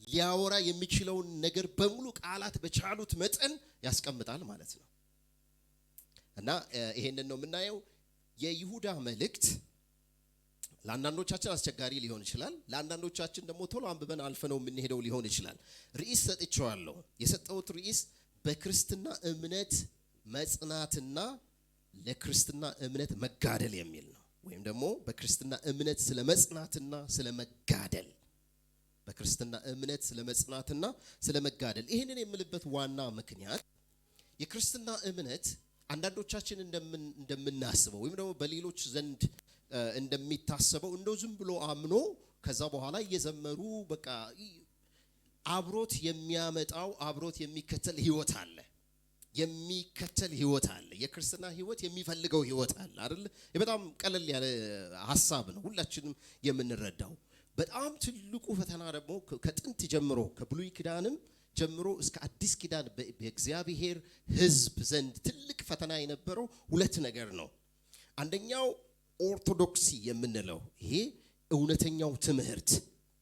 ሊያወራ የሚችለውን ነገር በሙሉ ቃላት በቻሉት መጠን ያስቀምጣል ማለት ነው። እና ይሄንን ነው የምናየው። የይሁዳ መልእክት ለአንዳንዶቻችን አስቸጋሪ ሊሆን ይችላል። ለአንዳንዶቻችን ደግሞ ቶሎ አንብበን አልፈነው የምንሄደው ሊሆን ይችላል። ርዕስ ሰጥቼዋለሁ። የሰጠሁት ርዕስ በክርስትና እምነት መጽናትና ለክርስትና እምነት መጋደል የሚል ነው። ወይም ደግሞ በክርስትና እምነት ስለ መጽናትና ስለ መጋደል፣ በክርስትና እምነት ስለ መጽናትና ስለ መጋደል። ይሄንን የምልበት ዋና ምክንያት የክርስትና እምነት አንዳንዶቻችን እንደምናስበው ወይም ደግሞ በሌሎች ዘንድ እንደሚታሰበው እንደው ዝም ብሎ አምኖ ከዛ በኋላ እየዘመሩ በቃ አብሮት የሚያመጣው አብሮት የሚከተል ህይወት አለ። የሚከተል ህይወት አለ። የክርስትና ህይወት የሚፈልገው ህይወት አለ አይደል? በጣም ቀለል ያለ ሐሳብ ነው ሁላችንም የምንረዳው። በጣም ትልቁ ፈተና ደግሞ ከጥንት ጀምሮ ከብሉይ ኪዳንም ጀምሮ እስከ አዲስ ኪዳን በእግዚአብሔር ህዝብ ዘንድ ትልቅ ፈተና የነበረው ሁለት ነገር ነው። አንደኛው ኦርቶዶክሲ የምንለው ይሄ እውነተኛው ትምህርት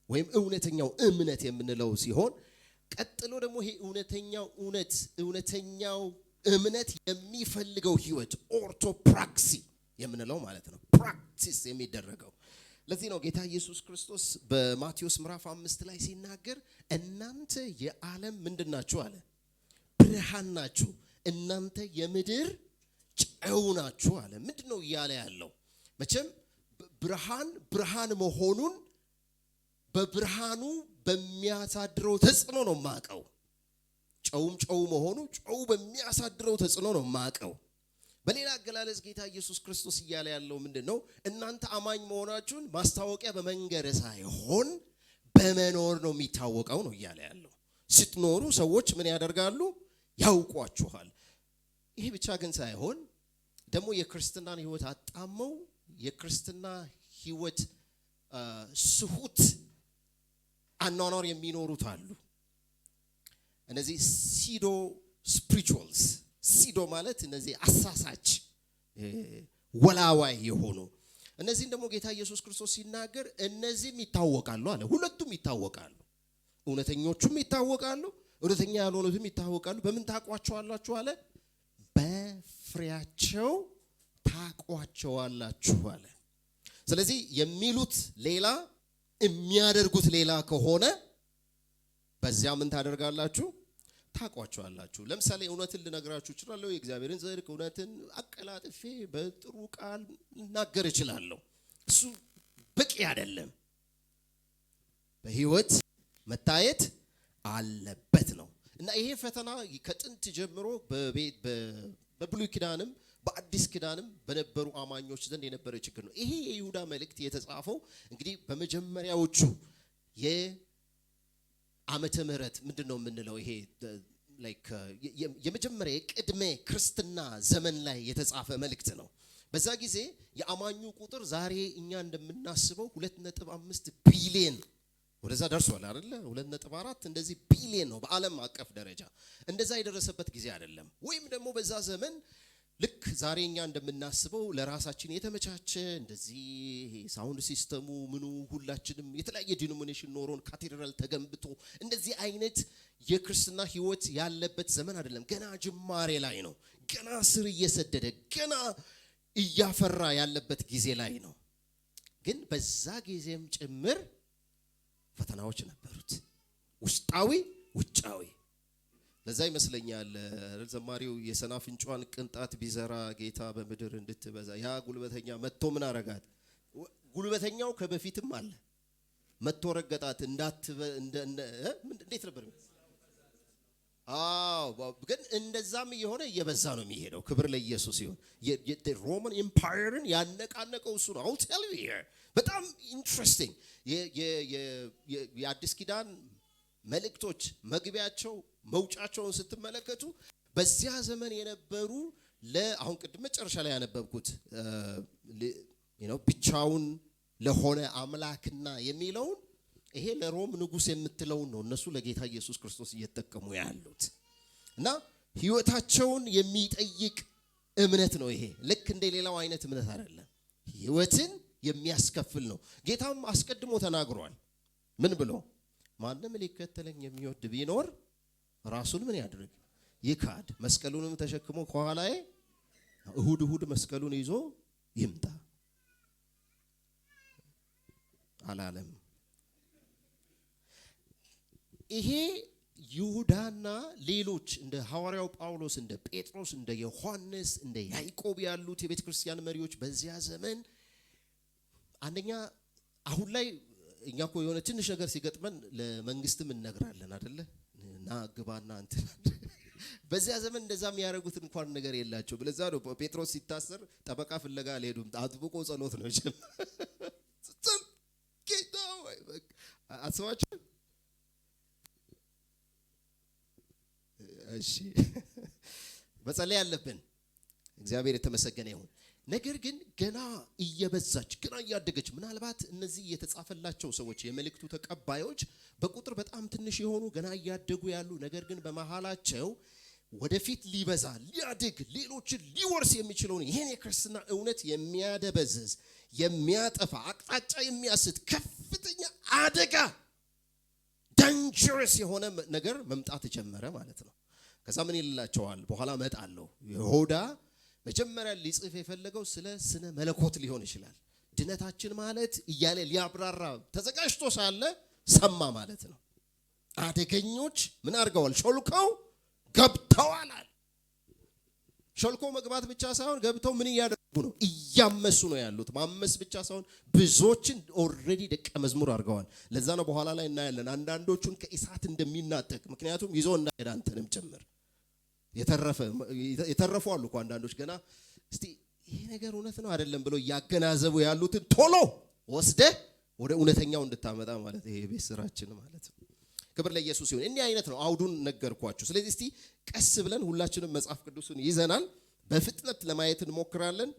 ወይም እውነተኛው እምነት የምንለው ሲሆን፣ ቀጥሎ ደግሞ ይሄ እውነተኛው እምነት የሚፈልገው ህይወት ኦርቶፕራክሲ የምንለው ማለት ነው። ፕራክቲስ የሚደረገው። ለዚህ ነው ጌታ ኢየሱስ ክርስቶስ በማቴዎስ ምዕራፍ 5 ላይ ሲናገር እናንተ የዓለም ምንድናችሁ አለ? ብርሃን ናችሁ። እናንተ የምድር ጨው ናችሁ አለ። ምንድነው እያለ ያለው? መቼም ብርሃን መሆኑን በብርሃኑ በሚያሳድረው ተጽዕኖ ነው ማቀው። ጨው መሆኑ ጨው በሚያሳድረው ተጽዕኖ ነው ማቀው። በሌላ አገላለጽ ጌታ ኢየሱስ ክርስቶስ እያለ ያለው ምንድነው? እናንተ አማኝ መሆናችሁን ማስታወቂያ በመንገር ሳይሆን በመኖር ነው የሚታወቀው ነው እያለ ያለው። ስትኖሩ ሰዎች ምን ያደርጋሉ? ያውቋችኋል። ይሄ ብቻ ግን ሳይሆን ደግሞ የክርስትናን ህይወት አጣመው የክርስትና ህይወት ስሁት አኗኗር የሚኖሩት አሉ። እነዚህ ሲዶ ስፒሪቹዋልስ። ሲዶ ማለት እነዚህ አሳሳች ወላዋይ የሆኑ እነዚህን ደግሞ ጌታ ኢየሱስ ክርስቶስ ሲናገር እነዚህም ይታወቃሉ አለ። ሁለቱም ይታወቃሉ። እውነተኞቹም ይታወቃሉ፣ እውነተኛ ያልሆኑትም ይታወቃሉ። በምን ታውቋቸዋላችሁ አለ? በፍሬያቸው ታውቋቸዋላችሁ አለ። ስለዚህ የሚሉት ሌላ የሚያደርጉት ሌላ ከሆነ በዚያ ምን ታደርጋላችሁ? ታውቋቸዋላችሁ። ለምሳሌ እውነትን ልነግራችሁ እችላለሁ። የእግዚአብሔርን ጽድቅ እውነትን አቀላጥፌ በጥሩ ቃል ልናገር እችላለሁ። እሱ በቂ አይደለም። በህይወት መታየት አለበት ነው። እና ይሄ ፈተና ከጥንት ጀምሮ በብሉይ ኪዳንም በአዲስ ኪዳንም በነበሩ አማኞች ዘንድ የነበረ ችግር ነው። ይሄ የይሁዳ መልእክት የተጻፈው እንግዲህ በመጀመሪያዎቹ የዓመተ ምህረት ምንድነው የምንለው ይሄ ላይክ የመጀመሪያ የቅድመ ክርስትና ዘመን ላይ የተጻፈ መልእክት ነው። በዛ ጊዜ የአማኙ ቁጥር ዛሬ እኛ እንደምናስበው 2.5 ቢሊዮን ወደዛ ደርሷል አይደለ? 2.4 እንደዚህ ቢሊዮን ነው በዓለም አቀፍ ደረጃ። እንደዛ የደረሰበት ጊዜ አይደለም። ወይም ደግሞ በዛ ዘመን ልክ ዛሬ እኛ እንደምናስበው ለራሳችን የተመቻቸ እንደዚህ ሳውንድ ሲስተሙ ምኑ ሁላችንም የተለያየ ዲኖሚኔሽን ኖሮን ካቴድራል ተገንብቶ እንደዚህ አይነት የክርስትና ህይወት ያለበት ዘመን አይደለም። ገና ጅማሬ ላይ ነው። ገና ስር እየሰደደ ገና እያፈራ ያለበት ጊዜ ላይ ነው። ግን በዛ ጊዜም ጭምር ፈተናዎች ነበሩት፣ ውስጣዊ ውጫዊ። ለዛ ይመስለኛል ዘማሪው የሰናፍንጯን ቅንጣት ቢዘራ ጌታ በምድር እንድትበዛ ያ ጉልበተኛ መጥቶ ምን አረጋት? ጉልበተኛው ከበፊትም አለ መጥቶ ረገጣት። እንዴት ነበር? ግን እንደዛም የሆነ እየበዛ ነው የሚሄደው። ክብር ለኢየሱስ ይሁን። የሮማን ኤምፓየርን ያነቃነቀው እሱ ነው። I'll tell you here በጣም ኢንትረስቲንግ የአዲስ ኪዳን መልእክቶች መግቢያቸው መውጫቸውን ስትመለከቱ በዚያ ዘመን የነበሩ አሁን ቅድም መጨረሻ ላይ ያነበብኩት ብቻውን ለሆነ አምላክና የሚለውን ይሄ ለሮም ንጉስ የምትለውን ነው እነሱ ለጌታ ኢየሱስ ክርስቶስ እየተጠቀሙ ያሉት። እና ህይወታቸውን የሚጠይቅ እምነት ነው ይሄ። ልክ እንደ ሌላው አይነት እምነት አይደለም። ህይወትን የሚያስከፍል ነው። ጌታም አስቀድሞ ተናግሯል። ምን ብሎ? ማንም ሊከተለኝ የሚወድ ቢኖር ራሱን ምን ያድርግ? ይካድ፣ መስቀሉንም ተሸክሞ ከኋላዬ እሁድ መስቀሉን ይዞ ይምጣ አላለም። ይሄ ይሁዳና ሌሎች እንደ ሐዋርያው ጳውሎስ፣ እንደ ጴጥሮስ፣ እንደ ዮሐንስ፣ እንደ ያዕቆብ ያሉት የቤተ ክርስቲያን መሪዎች በዚያ ዘመን አንደኛ አሁን ላይ እኛ እኮ የሆነ ትንሽ ነገር ሲገጥመን ለመንግስትም እንነግራለን አይደለ? ና ግባና እንትን በዚያ ዘመን እንደዛ የሚያደርጉት እንኳን ነገር የላቸው። ለዛ ነው ጴጥሮስ ሲታሰር ጠበቃ ፍለጋ አልሄዱም፣ አጥብቆ ጸሎት ነው ጀመረ። ጌታ ወይ አስባችሁ እሺ መጸለይ አለብን። እግዚአብሔር የተመሰገነ ይሁን። ነገር ግን ገና እየበዛች ገና እያደገች ምናልባት እነዚህ የተጻፈላቸው ሰዎች የመልእክቱ ተቀባዮች በቁጥር በጣም ትንሽ የሆኑ ገና እያደጉ ያሉ ነገር ግን በመሃላቸው ወደፊት ሊበዛ ሊያድግ ሌሎችን ሊወርስ የሚችለውን ይሄን የክርስትና እውነት የሚያደበዝዝ የሚያጠፋ አቅጣጫ የሚያስት ከፍተኛ አደጋ ዳንጀረስ የሆነ ነገር መምጣት ጀመረ ማለት ነው። ከዛ ምን ይላቸዋል? በኋላ መጣለሁ። ይሁዳ መጀመሪያ ሊጽፍ የፈለገው ስለ ስነ መለኮት ሊሆን ይችላል። ድነታችን ማለት እያለ ሊያብራራ ተዘጋጅቶ ሳለ ሰማ ማለት ነው። አደገኞች ምን አድርገዋል? ሾልከው ገብተዋል። ሾልኮ መግባት ብቻ ሳይሆን ገብተው ምን እያደረጉ ነው? እያመሱ ነው ያሉት። ማመስ ብቻ ሳይሆን ብዙዎችን ኦልሬዲ ደቀ መዝሙር አድርገዋል። ለዛ ነው በኋላ ላይ እናያለን አንዳንዶቹን ከእሳት እንደሚናጠቅ፣ ምክንያቱም ይዞ እንዳይሄድ አንተንም ጭምር የተረፉ አሉ እኮ አንዳንዶች ገና እስቲ ይሄ ነገር እውነት ነው አይደለም ብሎ እያገናዘቡ ያሉትን ቶሎ ወስደህ ወደ እውነተኛው እንድታመጣ ማለት ይሄ ቤት ስራችን ማለት ነው። ክብር ለኢየሱስ ይሁን። እንዲህ አይነት ነው አውዱን ነገርኳችሁ። ስለዚህ እስቲ ቀስ ብለን ሁላችንም መጽሐፍ ቅዱስን ይዘናል በፍጥነት ለማየት እንሞክራለን።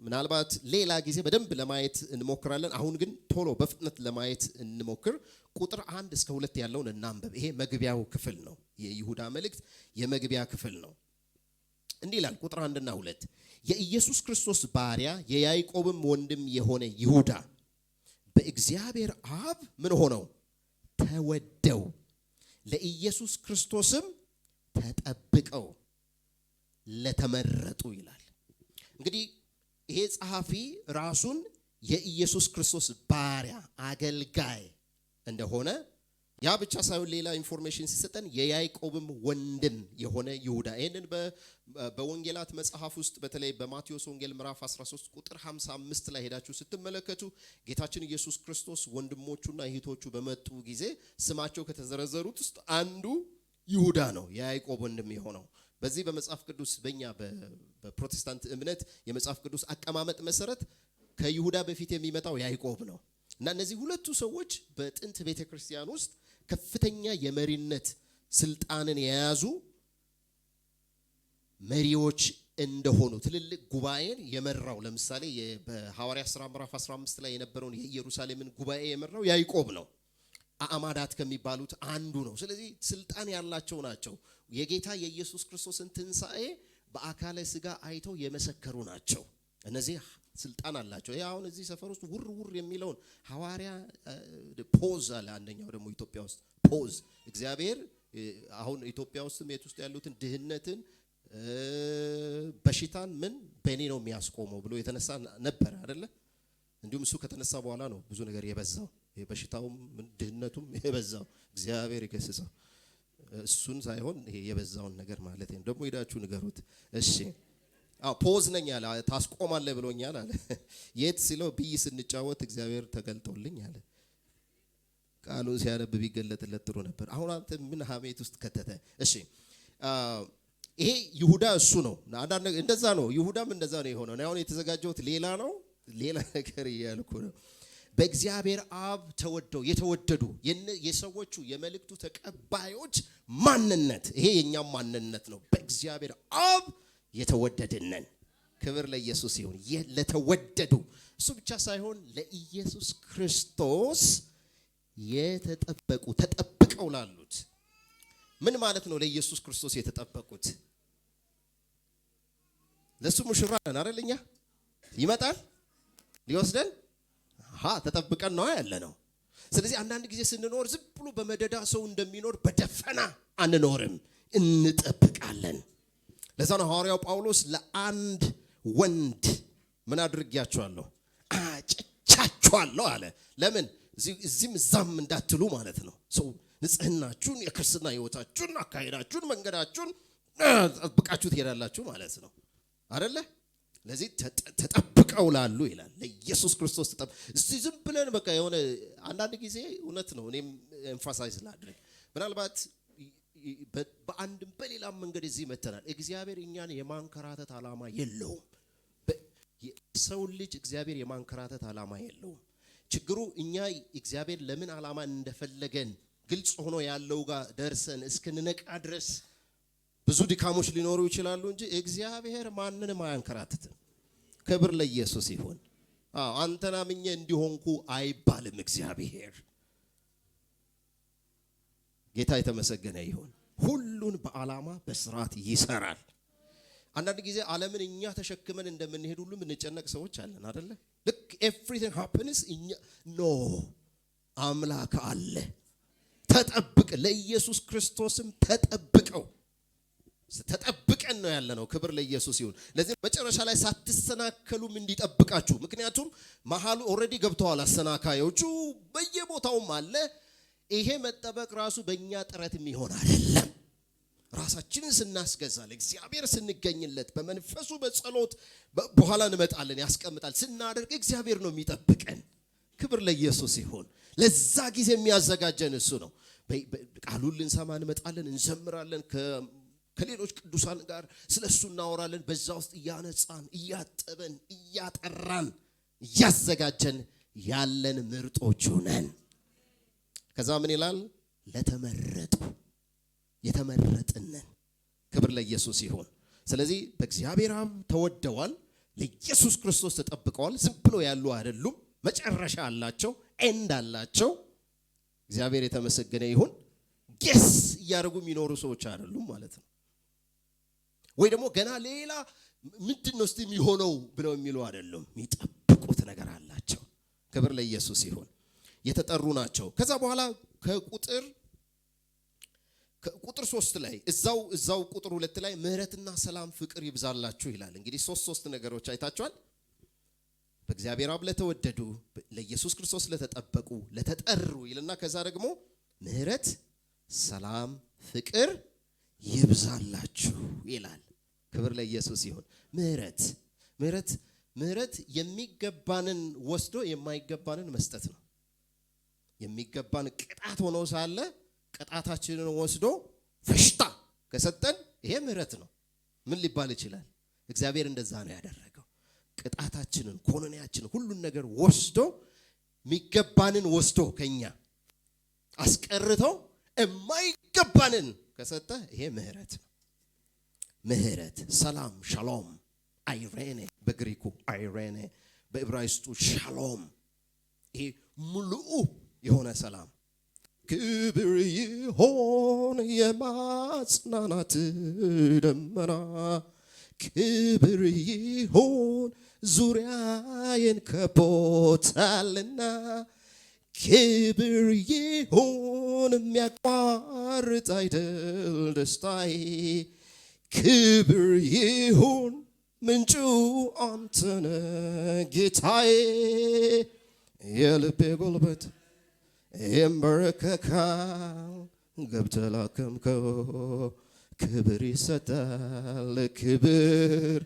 ምናልባት ሌላ ጊዜ በደንብ ለማየት እንሞክራለን። አሁን ግን ቶሎ በፍጥነት ለማየት እንሞክር። ቁጥር 1 እስከ 2 ያለውን እናንብብ። ይሄ መግቢያው ክፍል ነው። የይሁዳ መልእክት የመግቢያ ክፍል ነው። እንዲህ ይላል ቁጥር 1 እና 2 የኢየሱስ ክርስቶስ ባሪያ የያዕቆብም ወንድም የሆነ ይሁዳ በእግዚአብሔር አብ ምን ሆነው ተወደው ለኢየሱስ ክርስቶስም ተጠብቀው ለተመረጡ ይላል። እንግዲህ ይሄ ጸሐፊ ራሱን የኢየሱስ ክርስቶስ ባሪያ አገልጋይ እንደሆነ ያ ብቻ ሳይሆን ሌላ ኢንፎርሜሽን ሲሰጠን የያዕቆብም ወንድም የሆነ ይሁዳ ይሄንን በወንጌላት መጽሐፍ ውስጥ በተለይ በማቴዎስ ወንጌል ምዕራፍ 13 ቁጥር 55 ላይ ሄዳችሁ ስትመለከቱ ጌታችን ኢየሱስ ክርስቶስ ወንድሞቹና እህቶቹ በመጡ ጊዜ ስማቸው ከተዘረዘሩት ውስጥ አንዱ ይሁዳ ነው፣ የያዕቆብ ወንድም የሆነው። በዚህ በመጽሐፍ ቅዱስ በእኛ በፕሮቴስታንት እምነት የመጽሐፍ ቅዱስ አቀማመጥ መሰረት ከይሁዳ በፊት የሚመጣው ያዕቆብ ነው እና እነዚህ ሁለቱ ሰዎች በጥንት ቤተክርስቲያን ውስጥ ከፍተኛ የመሪነት ስልጣንን የያዙ መሪዎች እንደሆኑ ትልልቅ ጉባኤን የመራው ለምሳሌ በሐዋርያት ሥራ ምዕራፍ 15 ላይ የነበረውን የኢየሩሳሌምን ጉባኤ የመራው ያዕቆብ ነው። አዕማዳት ከሚባሉት አንዱ ነው። ስለዚህ ስልጣን ያላቸው ናቸው። የጌታ የኢየሱስ ክርስቶስን ትንሣኤ በአካለ ሥጋ አይተው የመሰከሩ ናቸው። እነዚህ ስልጣን አላቸው። ይሄ አሁን እዚህ ሰፈር ውስጥ ውር የሚለውን ሐዋርያ ፖዝ አለ። አንደኛው ደግሞ ኢትዮጵያ ውስጥ ፖዝ እግዚአብሔር አሁን ኢትዮጵያ ውስጥም የት ውስጥ ያሉትን ድህነትን በሽታን ምን በእኔ ነው የሚያስቆመው ብሎ የተነሳ ነበር አይደለ? እንዲሁም እሱ ከተነሳ በኋላ ነው ብዙ ነገር የበዛው። በሽታውም ድህነቱም የበዛው እግዚአብሔር ይገስጸው። እሱን ሳይሆን ይሄ የበዛውን ነገር ማለት ነው። ደግሞ ሄዳችሁ ንገሩት። እሺ ፖዝ ነኝ አለ። ታስቆማለህ ብሎኛል አለ። የት ሲለው ብይ ስንጫወት እግዚአብሔር ተገልጦልኝ አለ። ቃሉን ሲያነብ ቢገለጥለት ጥሩ ነበር። አሁን አንተ ምን ሀሜት ውስጥ ከተተ? እሺ ይሄ ይሁዳ እሱ ነው። አንዳንድ እንደዛ ነው። ይሁዳም እንደዛ ነው የሆነው። አሁን የተዘጋጀሁት ሌላ ነው፣ ሌላ ነገር እያልኩ ነው። በእግዚአብሔር አብ ተወደው የተወደዱ የሰዎቹ የመልእክቱ ተቀባዮች ማንነት ይሄ የኛም ማንነት ነው። በእግዚአብሔር አብ የተወደድነን። ክብር ለኢየሱስ ይሁን። ለተወደዱ እሱ ብቻ ሳይሆን ለኢየሱስ ክርስቶስ የተጠበቁ ተጠብቀው ላሉት ምን ማለት ነው? ለኢየሱስ ክርስቶስ የተጠበቁት ለሱ ሙሽራ ነን አይደልኛ? ይመጣል ሊወስደን ተጠብቀን ነው ያለ ነው። ስለዚህ አንዳንድ ጊዜ ስንኖር ዝም ብሎ በመደዳ ሰው እንደሚኖር በደፈና አንኖርም፣ እንጠብቃለን። ለዛ ነው ሐዋርያው ጳውሎስ ለአንድ ወንድ ምን አድርጌያችኋለሁ? አጭቻችኋለሁ አለ። ለምን? እዚህም እዛም እንዳትሉ ማለት ነው። ሰው ንጽህናችሁን፣ የክርስትና ህይወታችሁን፣ አካሄዳችሁን፣ መንገዳችሁን ጠብቃችሁ ትሄዳላችሁ ማለት ነው አይደለ? ለዚህ ተጠብቀው ላሉ ይላል። ለኢየሱስ ክርስቶስ እዚህ ዝም ብለን በቃ የሆነ አንዳንድ ጊዜ እውነት ነው። እኔም ኤምፋሳይዝ ላድርግ፣ ምናልባት በአንድም በሌላም መንገድ እዚህ መተናል። እግዚአብሔር እኛን የማንከራተት ዓላማ የለውም። ሰው ልጅ እግዚአብሔር የማንከራተት ዓላማ የለውም። ችግሩ እኛ እግዚአብሔር ለምን ዓላማ እንደፈለገን ግልጽ ሆኖ ያለው ጋር ደርሰን እስክንነቃ ድረስ ብዙ ድካሞች ሊኖሩ ይችላሉ እንጂ እግዚአብሔር ማንንም አያንከራትትም። ክብር ለኢየሱስ ይሁን። አንተና ምኜ እንዲሆንኩ አይባልም። እግዚአብሔር ጌታ የተመሰገነ ይሁን። ሁሉን በዓላማ በስርዓት ይሰራል። አንዳንድ ጊዜ ዓለምን እኛ ተሸክመን እንደምንሄድ ሁሉ የምንጨነቅ ሰዎች አለን አይደለ? ልክ everything happens እኛ አምላክ አለ። ተጠብቅ፣ ለኢየሱስ ክርስቶስም ተጠብቀን ነው ያለነው። ክብር ለኢየሱስ ይሁን። ለዚህ መጨረሻ ላይ ሳትሰናከሉም እንዲጠብቃችሁ፣ ምክንያቱም መሐሉ ኦሬዲ ገብተዋል አሰናካዮቹ፣ በየቦታውም አለ። ይሄ መጠበቅ ራሱ በእኛ ጥረት የሚሆን አይደለም። ራሳችንን ስናስገዛል፣ እግዚአብሔር ስንገኝለት፣ በመንፈሱ በጸሎት በኋላ እንመጣለን፣ ያስቀምጣል ስናደርግ እግዚአብሔር ነው የሚጠብቀን። ክብር ለኢየሱስ ይሁን። ለዛ ጊዜ የሚያዘጋጀን እሱ ነው። ቃሉን ልንሰማ እንመጣለን፣ እንዘምራለን፣ ከሌሎች ቅዱሳን ጋር ስለሱ እናወራለን። በዛ ውስጥ እያነጻን፣ እያጠበን፣ እያጠራን፣ እያዘጋጀን ያለን ምርጦቹ ነን። ከዛ ምን ይላል? ለተመረጡ የተመረጥነን። ክብር ለኢየሱስ ይሁን። ስለዚህ በእግዚአብሔር አብ ተወደዋል፣ ለኢየሱስ ክርስቶስ ተጠብቀዋል። ዝም ብሎ ያሉ አይደሉም፣ መጨረሻ አላቸው፣ ኤንድ አላቸው። እግዚአብሔር የተመሰገነ ይሁን። ጌስ እያደረጉ የሚኖሩ ሰዎች አይደሉም ማለት ነው። ወይ ደግሞ ገና ሌላ ምንድነው እስቲ የሚሆነው ብለው የሚሉ አይደሉም፣ የሚጠብቁት ነገር አላቸው። ክብር ለኢየሱስ ይሁን። የተጠሩ ናቸው። ከዛ በኋላ ከቁጥር 3 ላይ እዛው ቁጥር 2 ላይ ምህረትና ሰላም ፍቅር ይብዛላችሁ ይላል። እንግዲህ ሶስት ነገሮች አይታችኋል። በእግዚአብሔር አብ ለተወደዱ፣ ለኢየሱስ ክርስቶስ ለተጠበቁ፣ ለተጠሩ ይልና ከዛ ደግሞ ምህረት፣ ሰላም፣ ፍቅር ይብዛላችሁ ይላል። ክብር ለኢየሱስ ይሁን። ምህረት የሚገባንን ወስዶ የማይገባንን መስጠት ነው። የሚገባን ቅጣት ሆኖ ሳለ ቅጣታችንን ወስዶ ፈሽታ ከሰጠን ይሄ ምህረት ነው። ምን ሊባል ይችላል? እግዚአብሔር እንደዛ ነው ያደረገው። ቅጣታችንን፣ ኮነኔያችንን፣ ሁሉን ነገር ወስዶ የሚገባንን ወስዶ ከኛ አስቀርቶ የማይገባንን ከሰጠ ይሄ ምህረት ነው። ምህረት፣ ሰላም፣ ሻሎም፣ አይሬኔ በግሪኩ አይሬኔ፣ በዕብራይስጡ ሻሎም፣ ይሄ ሙሉኡ የሆነ ሰላም። ክብር ይሁን የማጽናናት ደመና፣ ክብር ይሁን ዙሪያዬን ከቦታልና፣ ክብር ይሁን የሚያቋርጥ አይደል ደስታዬ፣ ክብር ይሁን ምንጩ አንተነ ጌታዬ፣ የልቤ ጉልበት ይንበረከካል ገብተህ ላከምከው፣ ክብር ይሰጣል፣ ክብር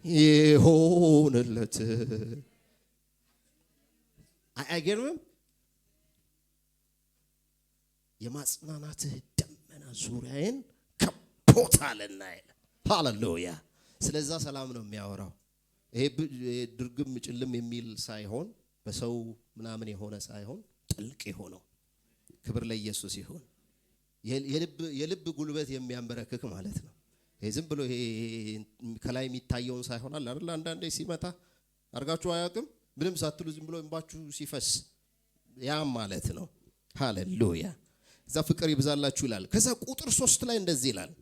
ይሁንለት። አይገርምም? የማጽናናትህ ደመና ዙሪያዬን ከቦታልና ይላል። ሃሌሉያ። ስለዛ ሰላም ነው የሚያወራው። ይሄ ድርግም ጭልም የሚል ሳይሆን በሰው ምናምን የሆነ ሳይሆን ጥልቅ የሆነው። ክብር ለኢየሱስ ይሁን። የልብ ጉልበት የሚያንበረክክ ማለት ነው። ይሄ ዝም ብሎ ይሄ ከላይ የሚታየውን ሳይሆን አለ አይደል? አንዳንዴ ሲመታ አርጋችሁ አያውቅም? ምንም ሳትሉ ዝም ብሎ እንባችሁ ሲፈስ ያ ማለት ነው። ሃሌሉያ። እዛ ፍቅር ይብዛላችሁ ይላል። ከዛ ቁጥር 3 ላይ እንደዚህ ይላል።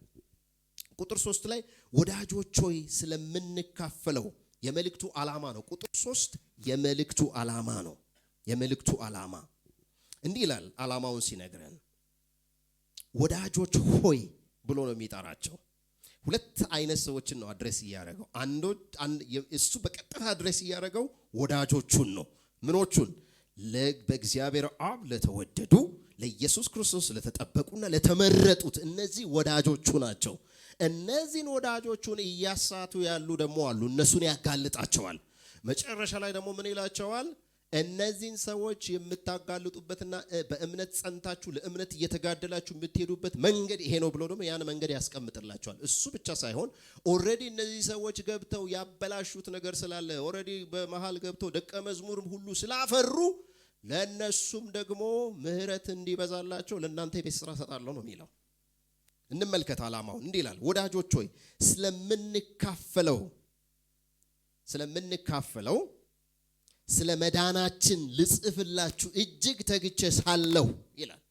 ቁጥር 3 ላይ ወዳጆች ሆይ ስለምንካፈለው የመልእክቱ ዓላማ ነው። ቁጥር 3 የመልእክቱ ዓላማ ነው። የመልእክቱ ዓላማ እንዲህ ይላል ዓላማውን ሲነግረን ወዳጆች ሆይ ብሎ ነው የሚጠራቸው። ሁለት አይነት ሰዎችን ነው አድሬስ ያደረገው። እሱ በቀጥታ አድሬስ ያደረገው ወዳጆቹን ነው። ምኖቹን? በእግዚአብሔር አብ ለተወደዱ ለኢየሱስ ክርስቶስ ለተጠበቁና ለተመረጡት እነዚህ ወዳጆቹ ናቸው። እነዚህን ወዳጆቹን እያሳቱ ያሉ ደግሞ አሉ። እነሱን ያጋልጣቸዋል። መጨረሻ ላይ ደግሞ ምን ይላቸዋል? እነዚህን ሰዎች የምታጋልጡበትና በእምነት ጸንታችሁ ለእምነት እየተጋደላችሁ የምትሄዱበት መንገድ ይሄ ነው ብሎ ደግሞ ያን መንገድ ያስቀምጥላቸዋል። እሱ ብቻ ሳይሆን ኦሬዲ እነዚህ ሰዎች ገብተው ያበላሹት ነገር ስላለ ኦሬዲ በመሃል ገብተው ደቀ መዝሙር ሁሉ ስላፈሩ ለነሱም ደግሞ ምህረት እንዲበዛላቸው ለእናንተ የቤት ስራ ሰጣለሁ ነው የሚለው። እንመልከት ዓላማውን። እንዲህ ይላል ወዳጆች ሆይ ስለምንካፈለው ስለ መዳናችን ልጽፍላችሁ እጅግ ተግቼ ሳለሁ ይላል።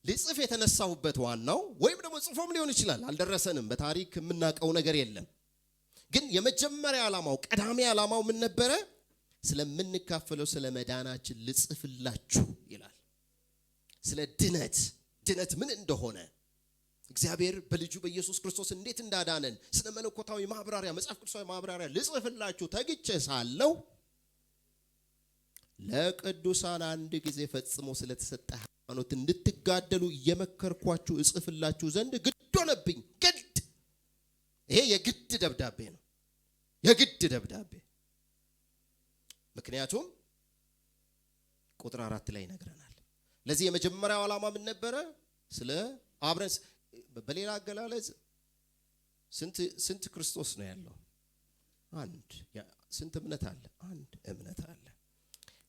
ልጽፍ የተነሳሁበት ዋናው ወይም ደግሞ ጽፎም ሊሆን ይችላል አልደረሰንም፣ በታሪክ የምናውቀው ነገር የለም። ግን የመጀመሪያ ዓላማው ቀዳሚ ዓላማው ምን ነበረ? ስለምንካፈለው ስለ መዳናችን ልጽፍላችሁ ይላል። ስለ ድነት ምን እንደሆነ እግዚአብሔር በልጁ በኢየሱስ ክርስቶስ እንዴት እንዳዳነን ስለ መለኮታዊ ማብራሪያ መጽሐፍ ቅዱሳዊ ማብራሪያ ልጽፍላችሁ ተግቼ ሳለሁ ለቅዱሳን አንድ ጊዜ ፈጽሞ ስለተሰጠ ሃይማኖት እንድትጋደሉ እየመከርኳችሁ እጽፍላችሁ ዘንድ ግድ ሆነብኝ። ግድ! ይሄ የግድ ደብዳቤ ነው። የግድ ደብዳቤ። ምክንያቱም ቁጥር 4 ላይ ይነግረናል። ለዚህ የመጀመሪያው ዓላማ ምን ነበረ? ስለ አብረን በሌላ አገላለጽ ስንት ክርስቶስ ነው ያለው? አንድ። ስንት እምነት አለ? አንድ እምነት አለ።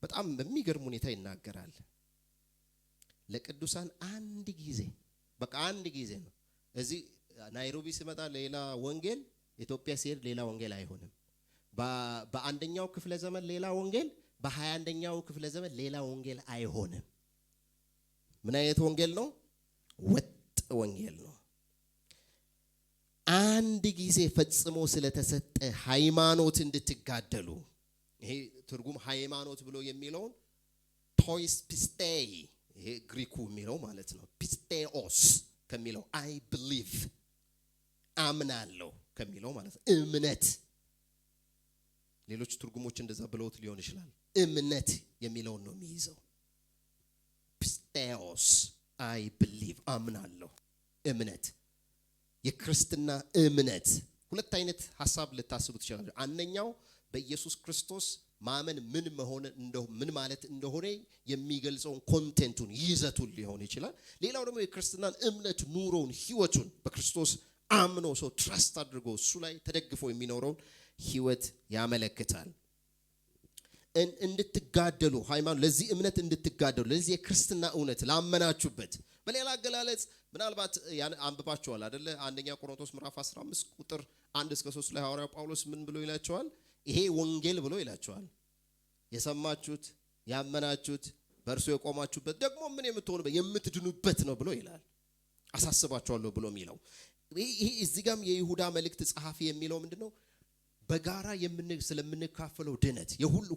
በጣም በሚገርም ሁኔታ ይናገራል። ለቅዱሳን አንድ ጊዜ፣ በቃ አንድ ጊዜ ነው። እዚህ ናይሮቢ ሲመጣ ሌላ ወንጌል፣ ኢትዮጵያ ሲሄድ ሌላ ወንጌል አይሆንም። በአንደኛው ክፍለ ዘመን ሌላ ወንጌል፣ በ21ኛው ክፍለ ዘመን ሌላ ወንጌል አይሆንም። ምን አይነት ወንጌል ነው? ወጥ ወንጌል ነው። አንድ ጊዜ ፈጽሞ ስለተሰጠ ሃይማኖት እንድትጋደሉ። ይሄ ትርጉም ሃይማኖት ብሎ የሚለውን ቶይስ ፒስቴይ፣ ይሄ ግሪኩ የሚለው ማለት ነው። ፒስቴኦስ ከሚለው አይ ቢሊቭ አምናለሁ ከሚለው ማለት ነው። እምነት፣ ሌሎች ትርጉሞች እንደዛ ብለውት ሊሆን ይችላል። እምነት የሚለውን ነው የሚይዘው። ፒስቴኦስ አይ ቢሊቭ አምናለሁ። እምነት፣ የክርስትና እምነት ሁለት አይነት ሐሳብ ልታስቡ ትችላላችሁ። አንደኛው በኢየሱስ ክርስቶስ ማመን ምን ማለት እንደሆነ የሚገልጸውን ኮንቴንቱን ይዘቱን ሊሆን ይችላል። ሌላው ደግሞ የክርስትናን እምነት ኑሮውን ህይወቱን በክርስቶስ አምኖ ሰው ትረስት አድርጎ እሱ ላይ ተደግፎ የሚኖረውን ህይወት ያመለክታል። እንድትጋደሉ ሃይማኖት፣ ለዚህ እምነት እንድትጋደሉ፣ ለዚህ የክርስትና እውነት ላመናችሁበት። በሌላ አገላለጽ ምናልባት አንብባችኋል አይደለ? አንደኛ ቆሮንቶስ ምዕራፍ 15 ቁጥር 1 እስከ 3 ላይ ሐዋርያው ጳውሎስ ምን ብሎ ይላቸዋል? ይሄ ወንጌል ብሎ ይላቸዋል። የሰማችሁት ያመናችሁት በእርሱ የቆማችሁበት ደግሞ ምን የምትሆኑበት የምትድኑበት ነው ብሎ ይላል። አሳስባችኋለሁ ብሎ የሚለው ይሄ እዚህ ጋርም የይሁዳ መልእክት ጸሐፊ የሚለው ምንድነው? በጋራ ስለምንካፈለው ድነት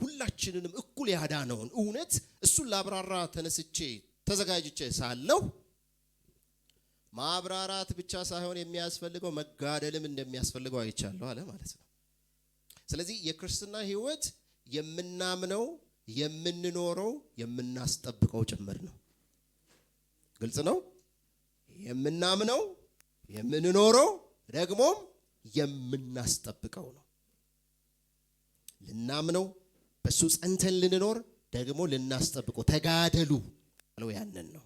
ሁላችንንም እኩል ያዳነውን እውነት እሱን ላብራራ ተዘጋጅቼ ሳለሁ ማብራራት ብቻ ሳይሆን የሚያስፈልገው መጋደልም እንደሚያስፈልገው አይቻለሁ አለ ማለት ነው። ስለዚህ የክርስትና ህይወት የምናምነው፣ የምንኖረው፣ የምናስጠብቀው ጭምር ነው። ግልጽ ነው። የምናምነው፣ የምንኖረው ደግሞም የምናስጠብቀው ነው። ልናምነው፣ በሱ ጸንተን ልንኖር፣ ደግሞ ልናስጠብቀው። ተጋደሉ ያለው ያንን ነው።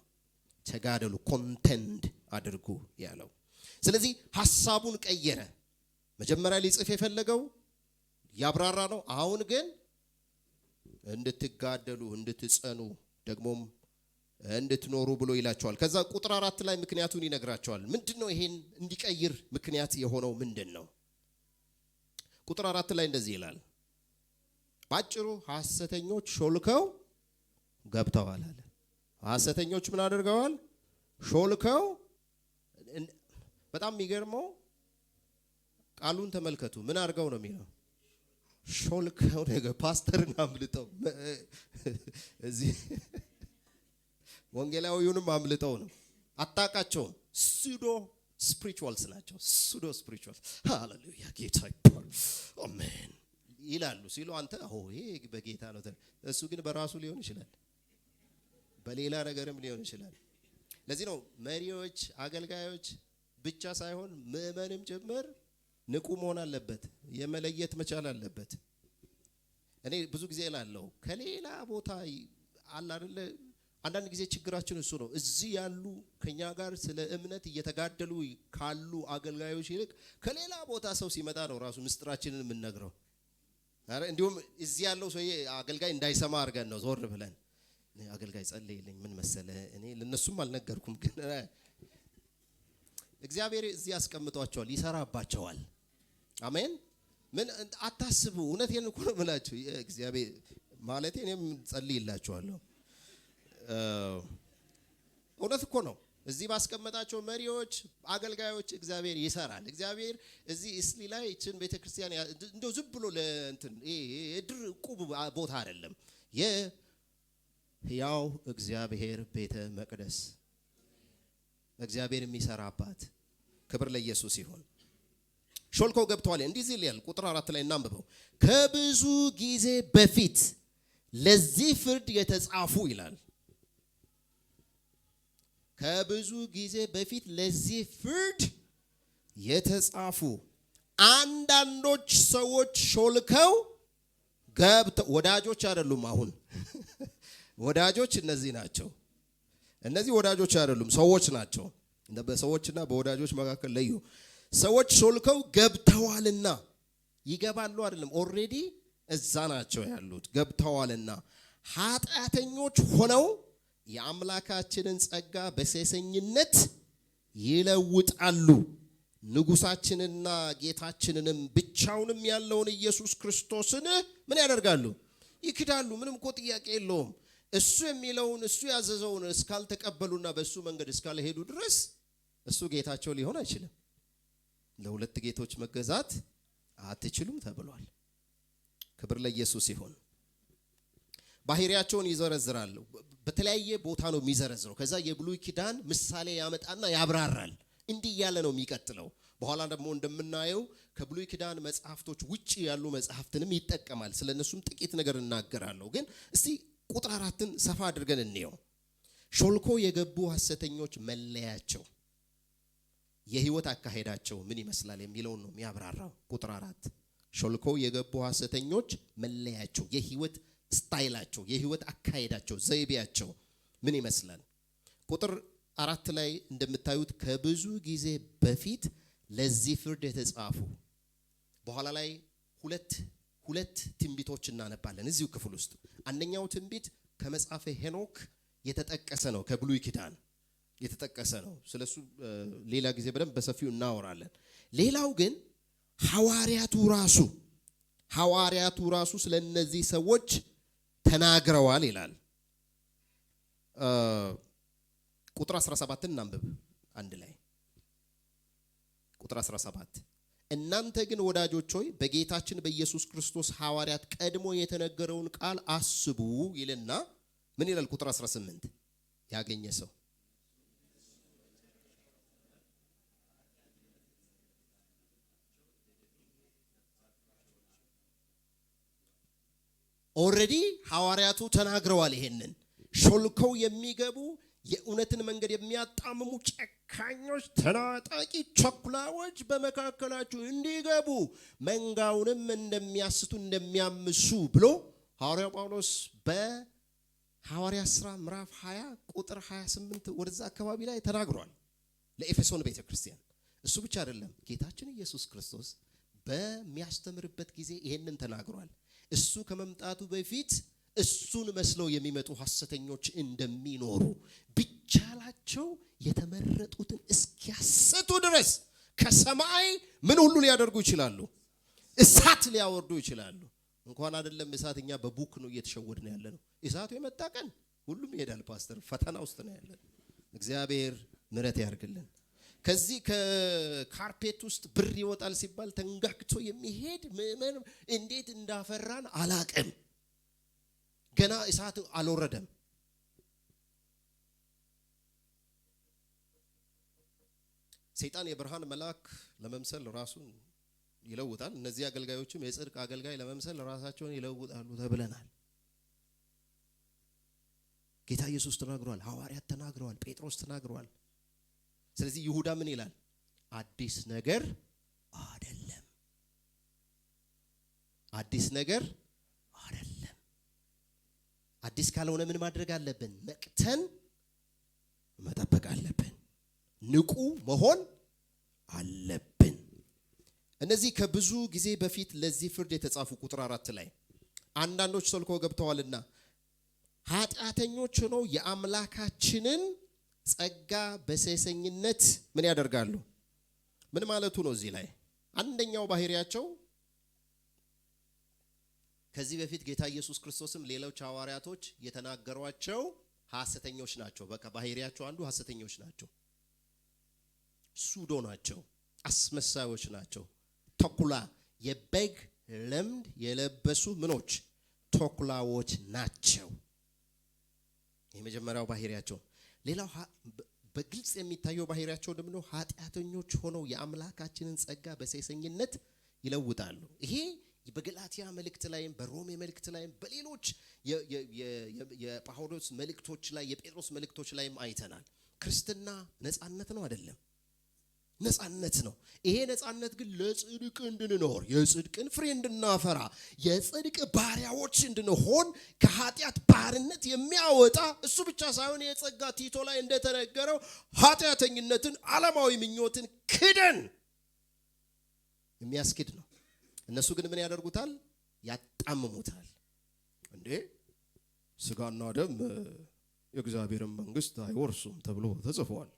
ተጋደሉ፣ ኮንቴንድ አድርጉ ያለው። ስለዚህ ሐሳቡን ቀየረ። መጀመሪያ ሊጽፍ የፈለገው ያብራራ ነው። አሁን ግን እንድትጋደሉ፣ እንድትጸኑ ደግሞም እንድትኖሩ ብሎ ይላቸዋል። ከዛ ቁጥር 4 ላይ ምክንያቱን ይነግራቸዋል። ምንድነው ይሄን እንዲቀይር ምክንያት የሆነው ምንድነው? ቁጥር 4 ላይ እንደዚህ ይላል፣ ባጭሩ ሐሰተኞች ሾልከው ገብተዋል አለ። ሐሰተኞች ምን አድርገዋል? ሾልከው። በጣም የሚገርመው ቃሉን ተመልከቱ። ምን አድርገው ነው የሚለው? ሾልከው ነገር ፓስተርን አምልጠው እዚህ ወንጌላዊውንም አምልጠው ነው። አጣቃቸውም ሱዶ ስፒሪቹዋልስ ናቸው። ሱዶ ስፒሪቹዋልስ ሃሌሉያ ጌታ ይባረክ አሜን ይላሉ ሲሉ አንተ ይሄ በጌታ ነው። እሱ ግን በራሱ ሊሆን ይችላል፣ በሌላ ነገርም ሊሆን ይችላል። ለዚህ ነው መሪዎች አገልጋዮች ብቻ ሳይሆን ምእመንም ጭምር ንቁ መሆን አለበት፣ የመለየት መቻል አለበት። እኔ ብዙ ጊዜ እላለሁ ከሌላ ቦታ አለ አይደለ፣ አንዳንድ ጊዜ ችግራችን እሱ ነው። እዚህ ያሉ ከኛ ጋር ስለ እምነት እየተጋደሉ ካሉ አገልጋዮች ይልቅ ከሌላ ቦታ ሰው ሲመጣ ነው ራሱ ምስጢራችንን የምንነግረው። አረ እንዲሁም እዚህ ያለው ሰውዬ አገልጋይ እንዳይሰማ አድርገን ነው ዞር ብለን አገልጋይ ጸልይልኝ ምን መሰለ እኔ ለነሱም አልነገርኩም፣ ግን እግዚአብሔር እዚህ ያስቀምጧቸዋል፣ ይሰራባቸዋል። አሜን። ምን አታስቡ። እውነቴን እኮ ነው የምላችሁ። እግዚአብሔር ማለቴ እኔም ጸልይላችኋለሁ። እውነት እኮ ነው። እዚህ ባስቀመጣቸው መሪዎች አገልጋዮች እግዚአብሔር ይሰራል። እግዚአብሔር እዚህ እስሊ ላይ እቺን ቤተክርስቲያን እንደው ዝም ብሎ ለእንትን እድር ቁብ ቦታ አይደለም። የሕያው እግዚአብሔር ቤተ መቅደስ እግዚአብሔር የሚሰራባት። ክብር ለኢየሱስ ይሁን። ሾልከው ገብተዋል። እንዲህ ይላል ቁጥር 4 ላይ እናንብበው። ከብዙ ጊዜ በፊት ለዚህ ፍርድ የተጻፉ ይላል። ከብዙ ጊዜ በፊት ለዚህ ፍርድ የተጻፉ አንዳንዶች ሰዎች ሾልከው ገብተው፣ ወዳጆች አይደሉም። አሁን ወዳጆች እነዚህ ናቸው። እነዚህ ወዳጆች አይደሉም፣ ሰዎች ናቸው። በሰዎችና በወዳጆች መካከል ለዩ። ሰዎች ሾልከው ገብተዋልና፣ ይገባሉ አይደለም፣ ኦሬዲ እዛ ናቸው ያሉት፣ ገብተዋልና ኃጢአተኞች ሆነው የአምላካችንን ጸጋ በሴሰኝነት ይለውጣሉ። ንጉሳችንና ጌታችንንም ብቻውንም ያለውን ኢየሱስ ክርስቶስን ምን ያደርጋሉ? ይክዳሉ። ምንም እኮ ጥያቄ የለውም። እሱ የሚለውን እሱ ያዘዘውን እስካልተቀበሉና በእሱ መንገድ እስካልሄዱ ድረስ እሱ ጌታቸው ሊሆን አይችልም። ለሁለት ጌቶች መገዛት አትችሉም ተብሏል። ክብር ለኢየሱስ ይሁን። ባህሪያቸውን ይዘረዝራል። በተለያየ ቦታ ነው የሚዘረዝረው። ከዛ የብሉይ ኪዳን ምሳሌ ያመጣና ያብራራል። እንዲህ ያለ ነው የሚቀጥለው። በኋላ ደግሞ እንደምናየው ከብሉይ ኪዳን መጽሐፍቶች ውጪ ያሉ መጽሐፍትንም ይጠቀማል። ስለነሱም ጥቂት ነገር እናገራለሁ። ግን እስቲ ቁጥር 4ን ሰፋ አድርገን እንየው። ሾልኮ የገቡ ሐሰተኞች መለያቸው፣ የህይወት አካሄዳቸው ምን ይመስላል የሚለውን ነው የሚያብራራው። ቁጥር 4 ሾልኮ የገቡ ሐሰተኞች መለያቸው፣ የህይወት ስታይላቸው፣ የህይወት አካሄዳቸው፣ ዘይቤያቸው ምን ይመስላል? ቁጥር 4 ላይ እንደምታዩት ከብዙ ጊዜ በፊት ለዚህ ፍርድ የተጻፉ። በኋላ ላይ ሁለት ትንቢቶች እናነባለን እዚሁ ክፍል ውስጥ። አንደኛው ትንቢት ከመጽሐፈ ሄኖክ የተጠቀሰ ነው፣ ከብሉይ ኪዳን የተጠቀሰ ነው። ስለሱ ሌላ ጊዜ በደንብ በሰፊው እናወራለን። ሌላው ግን ሐዋርያቱ ራሱ ስለነዚህ ሰዎች ተናግረዋል ይላል። ቁጥር 17 እናንብብ አንድ ላይ። ቁጥር 17 እናንተ ግን ወዳጆች ሆይ በጌታችን በኢየሱስ ክርስቶስ ሐዋርያት ቀድሞ የተነገረውን ቃል አስቡ ይልና ምን ይላል? ቁጥር 18 ያገኘ ሰው ኦሬዲ ሐዋርያቱ ተናግረዋል። ይሄንን ሾልከው የሚገቡ የእውነትን መንገድ የሚያጣምሙ ጨካኞች፣ ተናጣቂ ቸኩላዎች በመካከላችሁ እንዲገቡ መንጋውንም እንደሚያስቱ እንደሚያምሱ ብሎ ሐዋርያው ጳውሎስ በሐዋርያት ሥራ ምዕራፍ 20 ቁጥር 28 ወደዛ አካባቢ ላይ ተናግሯል ለኤፌሶን ቤተክርስቲያን። እሱ ብቻ አይደለም፣ ጌታችን ኢየሱስ ክርስቶስ በሚያስተምርበት ጊዜ ይሄንን ተናግሯል። እሱ ከመምጣቱ በፊት እሱን መስለው የሚመጡ ሐሰተኞች እንደሚኖሩ ቢቻላቸው የተመረጡትን እስኪያስቱ ድረስ ከሰማይ ምን ሁሉ ሊያደርጉ ይችላሉ? እሳት ሊያወርዱ ይችላሉ። እንኳን አይደለም እሳት፣ እኛ በቡክ ነው እየተሸወድን ያለ ነው። እሳቱ የመጣ ቀን ሁሉም ይሄዳል። ፓስተር ፈተና ውስጥ ነው ያለን። እግዚአብሔር ምሕረት ያርግልን። ከዚህ ከካርፔት ውስጥ ብር ይወጣል ሲባል ተንጋግቶ የሚሄድ ምዕመን እንዴት እንዳፈራን አላቅም። ገና እሳት አልወረደም። ሰይጣን የብርሃን መልአክ ለመምሰል ራሱን ይለውጣል። እነዚህ አገልጋዮችም የጽድቅ አገልጋይ ለመምሰል ራሳቸውን ይለውጣሉ ተብለናል። ጌታ ኢየሱስ ተናግሯል፣ ሐዋርያት ተናግረዋል፣ ጴጥሮስ ተናግሯል። ስለዚህ ይሁዳ ምን ይላል? አዲስ ነገር አይደለም፣ አዲስ ነገር አይደለም። አዲስ ካልሆነ ምን ማድረግ አለብን? ነቅተን መጠበቅ አለብን፣ ንቁ መሆን አለብን። እነዚህ ከብዙ ጊዜ በፊት ለዚህ ፍርድ የተጻፉ ቁጥር 4 ላይ አንዳንዶች ሰልኮ ገብተዋልና ኃጢአተኞች ሆነው የአምላካችንን ጸጋ በሴሰኝነት ምን ያደርጋሉ? ምን ማለቱ ነው? እዚህ ላይ አንደኛው ባህሪያቸው ከዚህ በፊት ጌታ ኢየሱስ ክርስቶስም ሌሎች ሐዋርያቶች የተናገሯቸው ሐሰተኞች ናቸው። በቃ ባህሪያቸው አንዱ ሐሰተኞች ናቸው፣ ሱዶ ናቸው፣ አስመሳዮች ናቸው። ተኩላ የበግ ለምድ የለበሱ ምኖች ተኩላዎች ናቸው። የመጀመሪያው ባህሪያቸው። ሌላው በግልጽ የሚታየው ባህሪያቸው ደግሞ ኃጢአተኞች ሆነው የአምላካችንን ጸጋ በሴሰኝነት ይለውጣሉ። ይሄ በገላትያ መልእክት ላይም በሮሜ መልእክት ላይም በሌሎች የጳውሎስ መልእክቶች ላይ የጴጥሮስ መልእክቶች ላይም አይተናል። ክርስትና ነፃነት ነው አይደለም? ነፃነት ነው። ይሄ ነፃነት ግን ለጽድቅ እንድንኖር የጽድቅን ፍሬ እንድናፈራ የጽድቅ ባሪያዎች እንድንሆን ከኃጢአት ባርነት የሚያወጣ እሱ ብቻ ሳይሆን የጸጋ ቲቶ ላይ እንደተነገረው ኃጢአተኝነትን ዓለማዊ ምኞትን ክደን የሚያስክድ ነው። እነሱ ግን ምን ያደርጉታል? ያጣምሙታል። እንዴ ስጋና ደም የእግዚአብሔርን መንግስት አይወርሱም ተብሎ ተጽፏል።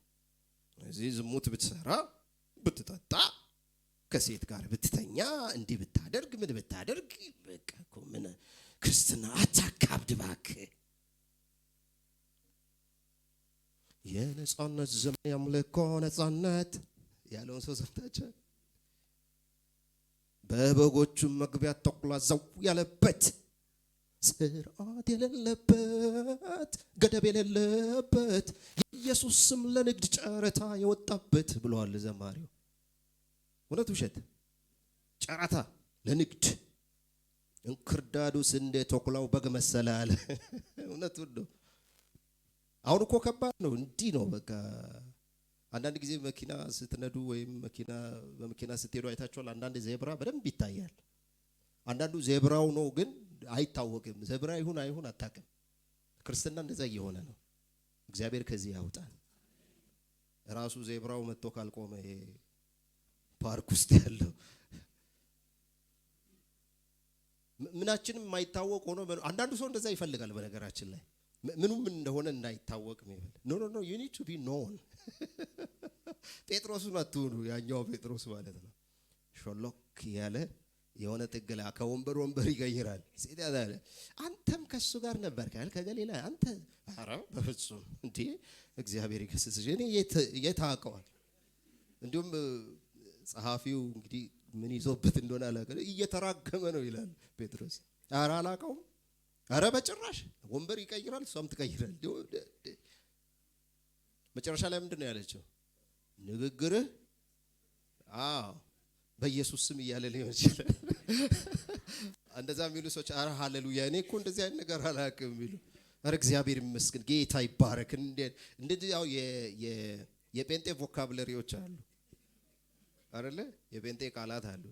እዚህ ዝሙት ብትሰራ ብትጠጣ ከሴት ጋር ብትተኛ እንዲህ ብታደርግ ምን ብታደርግ በቃ እኮ ምን ክርስትና አታካብድ እባክህ። የነጻነት ዘመን ያምልኮ ነጻነት ያለውን ሰው ሰምታችሁ በበጎቹም መግቢያ ተኩላ ዘው ያለበት ስርዓት የሌለበት ገደብ የሌለበት ኢየሱስ ስም ለንግድ ጨረታ የወጣበት ብለዋል ዘማሪው። እውነት ውሸት? ጨረታ ለንግድ እንክርዳዱ ስንዴ ተኩላው በግ መሰለ አለ። እውነት ነው። አሁን እኮ ከባድ ነው። እንዲህ ነው በቃ። አንዳንድ ጊዜ መኪና ስትነዱ ወይም በመኪና ስትሄዱ አይታችኋል። አንዳንድ ዜብራ በደንብ ይታያል። አንዳንዱ ዜብራው ነው ግን አይታወቅም። ዜብራ ይሁን አይሁን አታውቅም። ክርስትና እንደዛ እየሆነ ነው። እግዚአብሔር ከዚህ ያውጣን። ራሱ ዜብራው መጥቶ ካልቆመ ይሄ ፓርክ ውስጥ ያለው ምናችንም የማይታወቅ ሆኖ አንዳንዱ ሰው እንደዛ ይፈልጋል። በነገራችን ላይ ምኑም እንደሆነ እንዳይታወቅ ነው። ኖ you need to be known። ጴጥሮስን አትሁኑ። ያኛው ጴጥሮስ ማለት ነው። ሾሎክ ያለ የሆነ ጥግላ ከወንበር ወንበር ይቀይራል። ሲዳ ያለ አንተም ከሱ ጋር ነበር ካል ከገሊላ አንተ አራ በፍጹም እንዴ እግዚአብሔር ይከስስሽ እኔ የታቀዋል። እንዲሁም ጸሐፊው እንግዲህ ምን ይዞበት እንደሆነ አላቀለ እየተራገመ ነው ይላል ጴጥሮስ። አራ አላቀውም። አረ በጭራሽ ወንበር ይቀይራል፣ እሷም ትቀይራል። መጨረሻ ላይ ምንድነው ያለችው? ንግግርህ በኢየሱስ ስም እያለ ሊሆን ይችላል። እንደዛ የሚሉ ሰዎች አረ ሃሌሉያ እኔ እኮ እንደዚህ አይነት ነገር አላውቅም የሚሉ አረ እግዚአብሔር ይመስገን ጌታ ይባረክ። እንደዚህ ያው የጴንጤ ቮካብለሪዎች አሉ አይደለ? የጴንጤ ቃላት አሉ።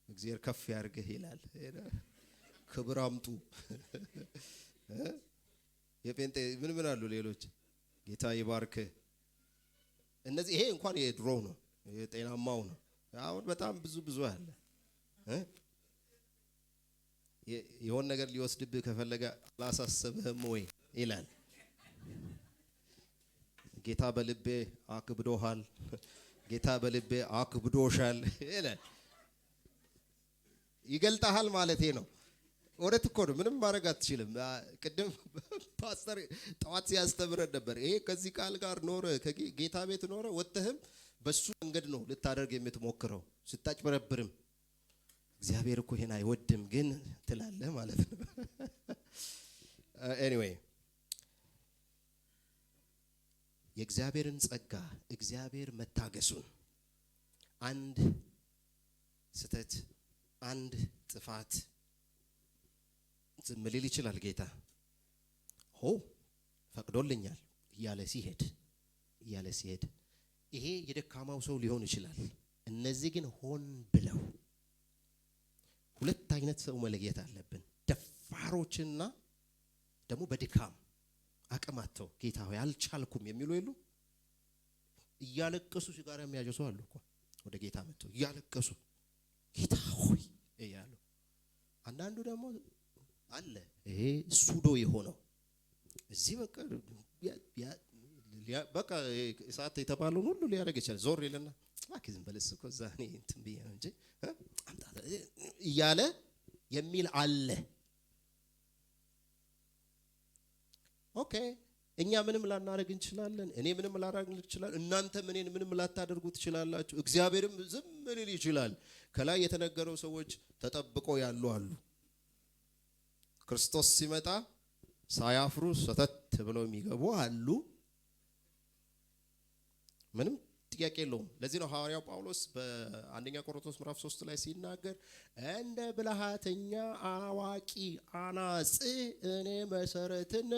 እግዚአብሔር ከፍ ያርግህ ይላል። ክብር አምጡ። የጴንጤ ምን አሉ ሌሎች? ጌታ ይባርክ። እነዚህ ይሄ እንኳን የድሮ ነው፣ የጤናማው ነው። አሁን በጣም ብዙ አለ። የሆነ ነገር ሊወስድብህ ከፈለገ አላሳሰብህም ወይ ይላል። ጌታ በልቤ አክብዶሃል፣ ጌታ በልቤ አክብዶሻል ይላል። ይገልጣሃል ማለቴ ነው። ወረት እኮ ነው። ምንም ማድረግ አትችልም። ቅድም ፓስተር ጠዋት ሲያስተምረን ነበር። ይሄ ከዚህ ቃል ጋር ኖረ ከጌታ ቤት ኖረ ወጥተህም በሱ መንገድ ነው ልታደርግ የምትሞክረው። ስታጭበረብርም እግዚአብሔር እኮ ይሄን አይወድም ግን ትላለህ ማለት ነው። ኤኒዌይ የእግዚአብሔርን ጸጋ እግዚአብሔር መታገሱን አንድ ስተት አንድ ጥፋት ዝም ሊል ይችላል ጌታ ፈቅዶልኛል እያለ ሲሄድ ይሄ የደካማው ሰው ሊሆን ይችላል። እነዚህ ግን ሆን ብለው ሁለት አይነት ሰው መለየት አለብን። ደፋሮችና ደግሞ በድካም አቅማቸው ጌታ ሆይ አልቻልኩም የሚሉ የሉ። እያለቀሱ ሲጋራ የሚያጨሱ አሉ እኮ ወደ ጌታ መጥተው እያለቀሱ ጌታ ሆይ እያሉ። አንዳንዱ ደግሞ አለ ይሄ ሱዶ የሆነው እዚህ በቃ እሳት የተባለውን ሁሉ ሊያደርግ ይችላል። ዞር ይልና እባክህ ዝም በል እኮ እዛ እኔ እንትን ብዬ ነው እንጂ አምጣ እያለ የሚል አለ። ኦኬ እኛ ምንም ላናደርግ እንችላለን። እኔ ምንም ላደርግ እንችላለን። እናንተ ምንም ላታደርጉ ትችላላችሁ። እግዚአብሔርም ዝም ሊል ይችላል። ከላይ የተነገረው ሰዎች ተጠብቆ ያሉ አሉ። ክርስቶስ ሲመጣ ሳያፍሩ ሰተት ብለው የሚገቡ አሉ። ምንም ጥያቄ የለውም። ለዚህ ነው ሐዋርያው ጳውሎስ በአንደኛ ቆሮንቶስ ምዕራፍ 3 ላይ ሲናገር እንደ ብልሃተኛ አዋቂ አናጺ እኔ መሰረትን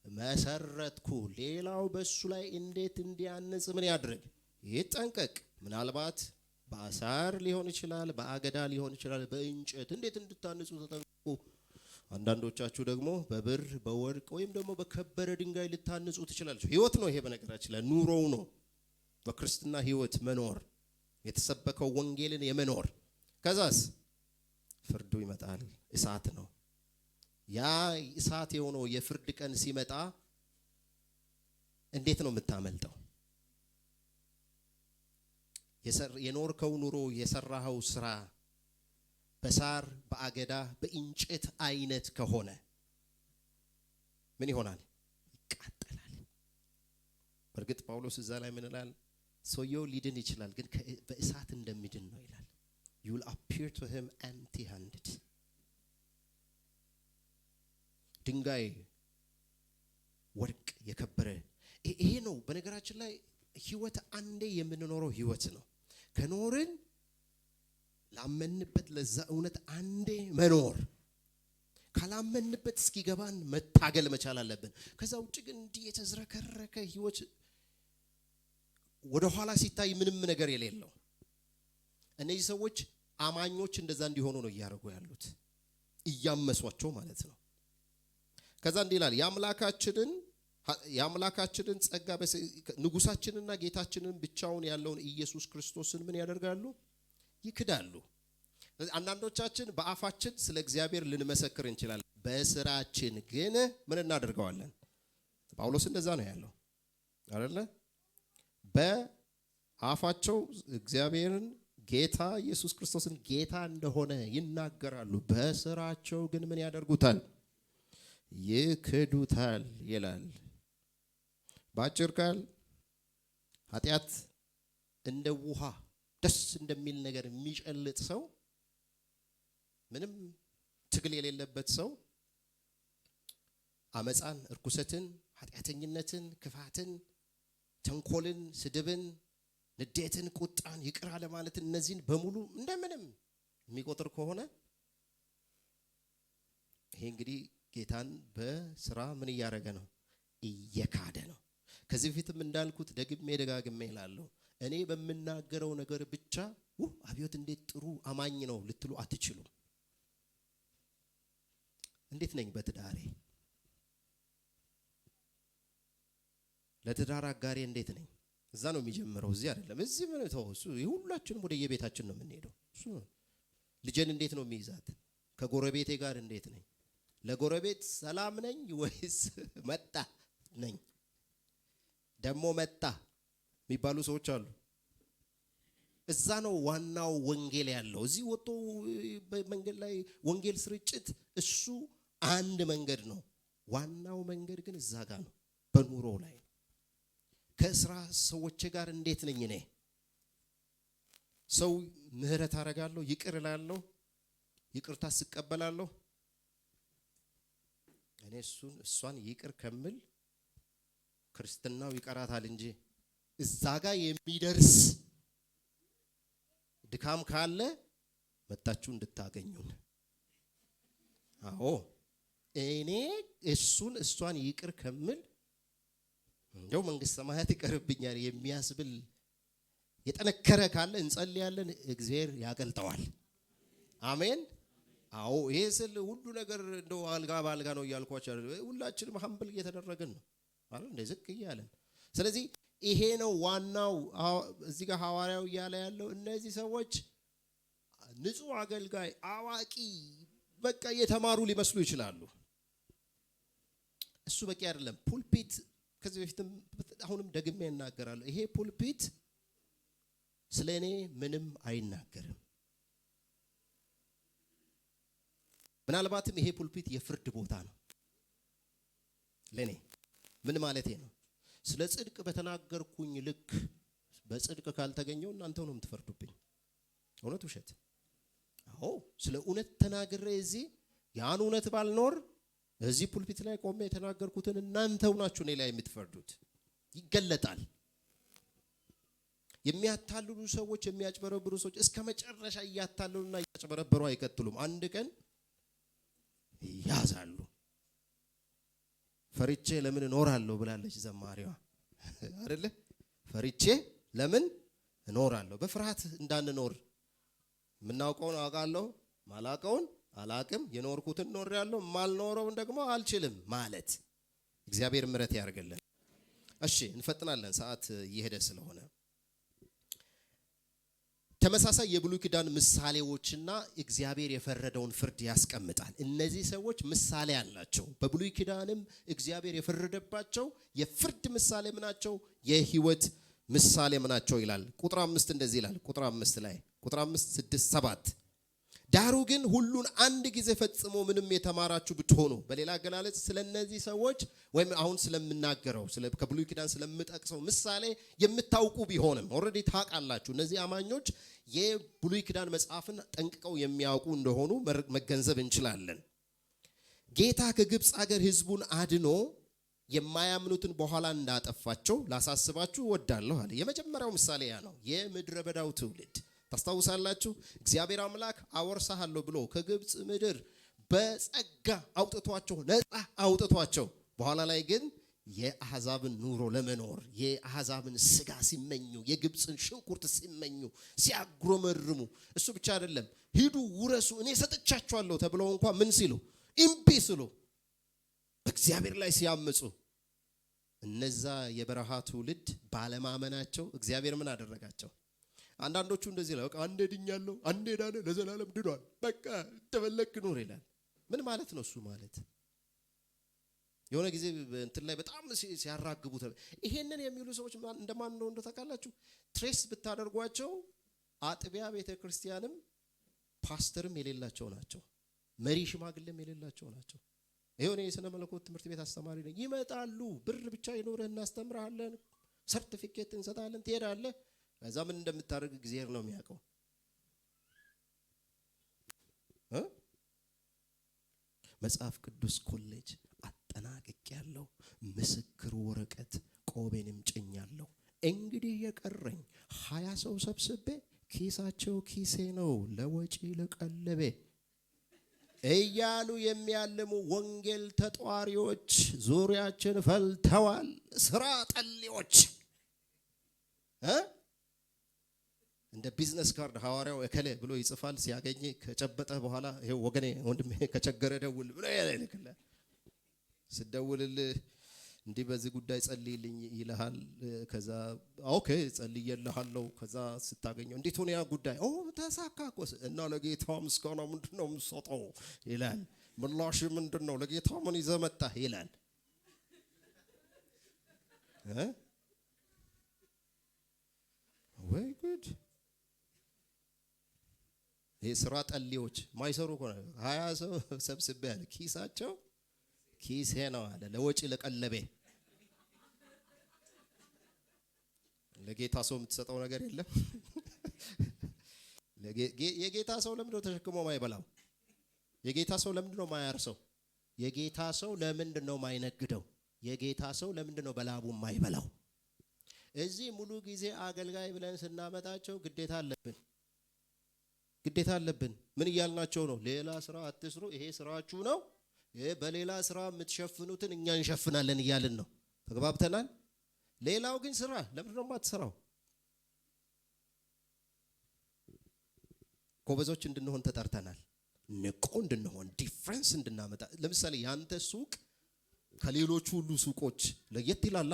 መሰረትኩ፣ ሌላው በሱ ላይ እንዴት እንዲያንጽ ምን ያድርግ ይጠንቀቅ። ምናልባት በአሳር ሊሆን ይችላል፣ በአገዳ ሊሆን ይችላል፣ በእንጨት እንዴት እንድታንጹ ተጠንቀቁ። አንዳንዶቻችሁ ደግሞ በብር በወርቅ ወይም ደግሞ በከበረ ድንጋይ ልታንጹ ትችላላችሁ። ህይወት ነው ይሄ፣ በነገራችን ላይ ኑሮው ነው። በክርስትና ህይወት መኖር የተሰበከው ወንጌልን የመኖር ከዛስ ፍርዱ ይመጣል። እሳት ነው። ያ እሳት የሆነው የፍርድ ቀን ሲመጣ እንዴት ነው የምታመልጠው? የኖርከው ኑሮ የሰራኸው ስራ በሳር በአገዳ በእንጨት አይነት ከሆነ ምን ይሆናል? ይቃጠላል። በእርግጥ ጳውሎስ እዛ ላይ ምን ይላል? ሰውየው ሊድን ይችላል ግን በእሳት እንደሚድን ነው ይላል። you will appear to him empty handed። ድንጋይ ወርቅ የከበረ ይሄ ነው። በነገራችን ላይ ህይወት አንዴ የምንኖረው ህይወት ነው። ከኖርን ላመንበት ለዛ እውነት አንዴ መኖር፣ ካላመንበት እስኪገባን መታገል መቻል አለብን። ከዛ ውጭ ግን እንዲህ የተዝረከረከ ህይወት ወደ ኋላ ሲታይ ምንም ነገር የሌለው እነዚህ ሰዎች አማኞች እንደዛ እንዲሆኑ ነው እያደረጉ ያሉት፣ እያመሷቸው ማለት ነው። ከዛ እንዲህ ይላል የአምላካችንን ጸጋ ንጉሳችንና ጌታችንን ብቻውን ያለውን ኢየሱስ ክርስቶስን ምን ያደርጋሉ? ይክዳሉ። አንዳንዶቻችን በአፋችን ስለ እግዚአብሔር ልንመሰክር እንችላለን፣ በስራችን ግን ምን እናደርገዋለን? ጳውሎስ እንደዛ ነው ያለው አይደለ? በአፋቸው እግዚአብሔርን ጌታ ኢየሱስ ክርስቶስን ጌታ እንደሆነ ይናገራሉ፣ በስራቸው ግን ምን ያደርጉታል? ይክዱታል ይላል። ባጭር ቃል ኃጢአት እንደ ውሃ ደስ እንደሚል ነገር የሚጨልጥ ሰው፣ ምንም ትግል የሌለበት ሰው አመፃን፣ እርኩሰትን፣ ኃጢአተኝነትን፣ ክፋትን፣ ተንኮልን፣ ስድብን፣ ንዴትን፣ ቁጣን፣ ይቅር አለ ማለት እነዚህን በሙሉ እንደምንም የሚቆጥር ከሆነ ይሄ እንግዲህ ጌታን በስራ ምን እያደረገ ነው? እየካደ ነው። ከዚህ በፊትም እንዳልኩት ደጋግሜ እላለሁ፣ እኔ በምናገረው ነገር ብቻ አብዮት እንዴት ጥሩ አማኝ ነው ልትሉ አትችሉም። እንዴት ነኝ በትዳሬ? ለትዳር አጋሬ እንዴት ነኝ? እዛ ነው የሚጀምረው፣ እዚህ አይደለም። እዚህ ምን ተው፣ እሱ ሁላችንም ወደ የቤታችን ነው የምንሄደው። እሱ ልጄን እንዴት ነው የሚይዛት? ከጎረቤቴ ጋር እንዴት ነኝ? ለጎረቤት ሰላም ነኝ ወይስ መጣ ነኝ? ደሞ መጣ የሚባሉ ሰዎች አሉ። እዛ ነው ዋናው ወንጌል ያለው። እዚህ ወጥቶ በመንገድ ላይ ወንጌል ስርጭት እሱ አንድ መንገድ ነው። ዋናው መንገድ ግን እዛ ጋር ነው፣ በኑሮ ላይ ነው። ከስራ ሰዎች ጋር እንዴት ነኝ እኔ? ሰው ምህረት አደርጋለሁ፣ ይቅር እላለሁ፣ ይቅርታ ስቀበላለሁ። እኔ እሷን ይቅር ከምል ክርስትናው ይቀራታል እንጂ እዛ ጋር የሚደርስ ድካም ካለ መጣችሁ እንድታገኙን። አዎ እኔ እሷን ይቅር ከምል እንደው መንግስት ሰማያት ይቀርብኛል የሚያስብል የጠነከረ ካለ እንጸልያለን፣ እግዚአብሔር ያገልጠዋል። አሜን። አዎ ይሄ ስል ሁሉ ነገር እንደው አልጋ ባልጋ ነው እያልኳችሁ አይደል። ሁላችንም ሀምብል እየተደረገን ነው ማለት እንደዚህ ዝቅ እያለን። ስለዚህ ይሄ ነው ዋናው። እዚህ ጋር ሐዋርያው እያለ ያለው እነዚህ ሰዎች ንጹህ አገልጋይ፣ አዋቂ፣ በቃ የተማሩ ሊመስሉ ይችላሉ። እሱ በቂ አይደለም። ፑልፒት ከዚህ በፊትም አሁንም ደግሜ እናገራለሁ። ይሄ ፑልፒት ስለኔ ምንም አይናገርም። ምናልባትም ይሄ ፑልፒት የፍርድ ቦታ ነው ለኔ። ምን ማለቴ ነው? ስለ ጽድቅ በተናገርኩኝ ልክ በጽድቅ ካልተገኘው እናንተው ነው የምትፈርዱብኝ። እውነት ውሸት? አዎ ስለ እውነት ተናግሬ እዚህ ያን እውነት ባልኖር እዚህ ፑልፒት ላይ ቆሜ የተናገርኩትን እናንተው ናችሁ እኔ ላይ የምትፈርዱት። ይገለጣል። የሚያታልሉ ሰዎች፣ የሚያጭበረብሩ ሰዎች እስከ መጨረሻ እያታለሉና እያጭበረበሩ አይቀጥሉም። አንድ ቀን ያዛሉ። ፈርቼ ለምን እኖራለሁ ብላለች ዘማሪዋ አይደለ? ፈርቼ ለምን እኖራለሁ። በፍርሃት እንዳንኖር የምናውቀውን አውቃለሁ፣ ማላውቀውን አላቅም፣ የኖርኩትን ኖሬያለሁ፣ ማልኖረውን ደግሞ አልችልም ማለት። እግዚአብሔር ምሕረት ያርግልን። እሺ እንፈጥናለን፣ ሰዓት እየሄደ ስለሆነ። ተመሳሳይ የብሉይ ኪዳን ምሳሌዎችና እግዚአብሔር የፈረደውን ፍርድ ያስቀምጣል። እነዚህ ሰዎች ምሳሌ አላቸው። በብሉይ ኪዳንም እግዚአብሔር የፈረደባቸው የፍርድ ምሳሌ ምናቸው፣ የህይወት ምሳሌ ምናቸው ይላል። ቁጥር 5 እንደዚህ ይላል። ቁጥር 5 ላይ ቁጥር 5 6 7 ዳሩ ግን ሁሉን አንድ ጊዜ ፈጽሞ ምንም የተማራችሁ ብትሆኑ። በሌላ አገላለጽ ስለነዚህ ሰዎች ወይም አሁን ስለምናገረው ከብሉይ ኪዳን ስለምጠቅሰው ምሳሌ የምታውቁ ቢሆንም ኦልሬዲ ታውቃላችሁ። እነዚህ አማኞች የብሉይ ኪዳን መጽሐፍን ጠንቅቀው የሚያውቁ እንደሆኑ መገንዘብ እንችላለን። ጌታ ከግብፅ ሀገር ህዝቡን አድኖ የማያምኑትን በኋላ እንዳጠፋቸው ላሳስባችሁ እወዳለሁ አለ። የመጀመሪያው ምሳሌ ያ ነው። የምድረ በዳው ትውልድ ታስታውሳላችሁ። እግዚአብሔር አምላክ አወርሳለሁ ብሎ ከግብፅ ምድር በጸጋ አውጥቷቸው፣ ነፃ አውጥቷቸው፣ በኋላ ላይ ግን የአሕዛብን ኑሮ ለመኖር የአሕዛብን ስጋ ሲመኙ፣ የግብፅን ሽንኩርት ሲመኙ፣ ሲያጉረመርሙ፣ እሱ ብቻ አይደለም ሂዱ ውረሱ እኔ ሰጥቻችኋለሁ ተብለው እንኳን ምን ሲሉ እምቢ ሲሉ፣ በእግዚአብሔር ላይ ሲያምፁ፣ እነዛ የበረሃ ትውልድ ባለማመናቸው እግዚአብሔር ምን አደረጋቸው? አንዳንዶቹ እንደዚህ ነው። በቃ አንዴ ድኛለሁ፣ አንዴ ዳነ፣ ለዘላለም ድኗል፣ በቃ ተበለክ ኑር ይላል። ምን ማለት ነው? እሱ ማለት የሆነ ጊዜ እንትን ላይ በጣም ሲያራግቡት ይሄንን የሚሉ ሰዎች እንደማን ነው እንደታውቃላችሁ? ትሬስ ብታደርጓቸው አጥቢያ ቤተክርስቲያንም ፓስተርም የሌላቸው ናቸው። መሪ ሽማግሌም የሌላቸው ናቸው። ይሄን የሥነ መለኮት ትምህርት ቤት አስተማሪ ነኝ ይመጣሉ። ብር ብቻ ይኖርህ እናስተምርሃለን፣ ሰርቲፊኬት እንሰጣለን፣ ትሄዳለህ። ከዛ ምን እንደምታደርግ እግዚአብሔር ነው የሚያውቀው። መጽሐፍ ቅዱስ ኮሌጅ አጠናቅቄያለሁ፣ ምስክር ወረቀት ቆቤንም ጭኛለሁ፣ እንግዲህ የቀረኝ 20 ሰው ሰብስቤ ኪሳቸው ኪሴ ነው ለወጪ ለቀለቤ እያሉ የሚያልሙ ወንጌል ተጧሪዎች ዙሪያችን ፈልተዋል። ስራ ጠሊዎች እንደ ቢዝነስ ካርድ ሐዋርያው እከለ ብሎ ይጽፋል። ሲያገኝ ከጨበጠ በኋላ ይሄው ወገኔ ወንድሜ ከቸገረ ደውል ብሎ ይልክልህ። ስደውልልህ እንዲህ በዚህ ጉዳይ ጸልይልኝ ይልሃል። ከዛ ኦኬ ጸልይልሃለሁ። ከዛ ስታገኘው እንዴት ሆነ ያ ጉዳይ? ኦ ተሳካ እኮ እና ለጌታ ምስጋና ምንድነው የምትሰጠው ይላል። ምላሽ ምንድነው? ለጌታ ምን ይዘህ መጣህ ይላል። ወይ ጉድ! ይሄ ስራ ጠሊዎች ማይሰሩ እኮ ነው። 20 ሰው ሰብስቤ ያለ ኪሳቸው ኪሴ ነው አለ ለወጪ ለቀለቤ። ለጌታ ሰው የምትሰጠው ነገር የለም። የጌታ ሰው ለምንድን ነው ተሸክሞ ማይበላው? የጌታ ሰው ለምንድን ነው ማያርሰው? የጌታ ሰው ለምንድን ነው ማይነግደው? የጌታ ሰው ለምንድን ነው በላቡ ማይበላው? እዚህ ሙሉ ጊዜ አገልጋይ ብለን ስናመጣቸው ግዴታ አለብን። ምን እያልናቸው ነው? ሌላ ስራ አትስሩ፣ ይሄ ስራችሁ ነው። በሌላ ስራ የምትሸፍኑትን እኛ እንሸፍናለን እያልን ነው። ተግባብተናል? ሌላው ግን ስራ ለምንድን ነው የማትሰራው? ጎበዞች እንድንሆን ተጠርተናል። ንቁ እንድንሆን፣ ዲፍረንስ እንድናመጣ። ለምሳሌ ያንተ ሱቅ ከሌሎቹ ሁሉ ሱቆች ለየት ይላል።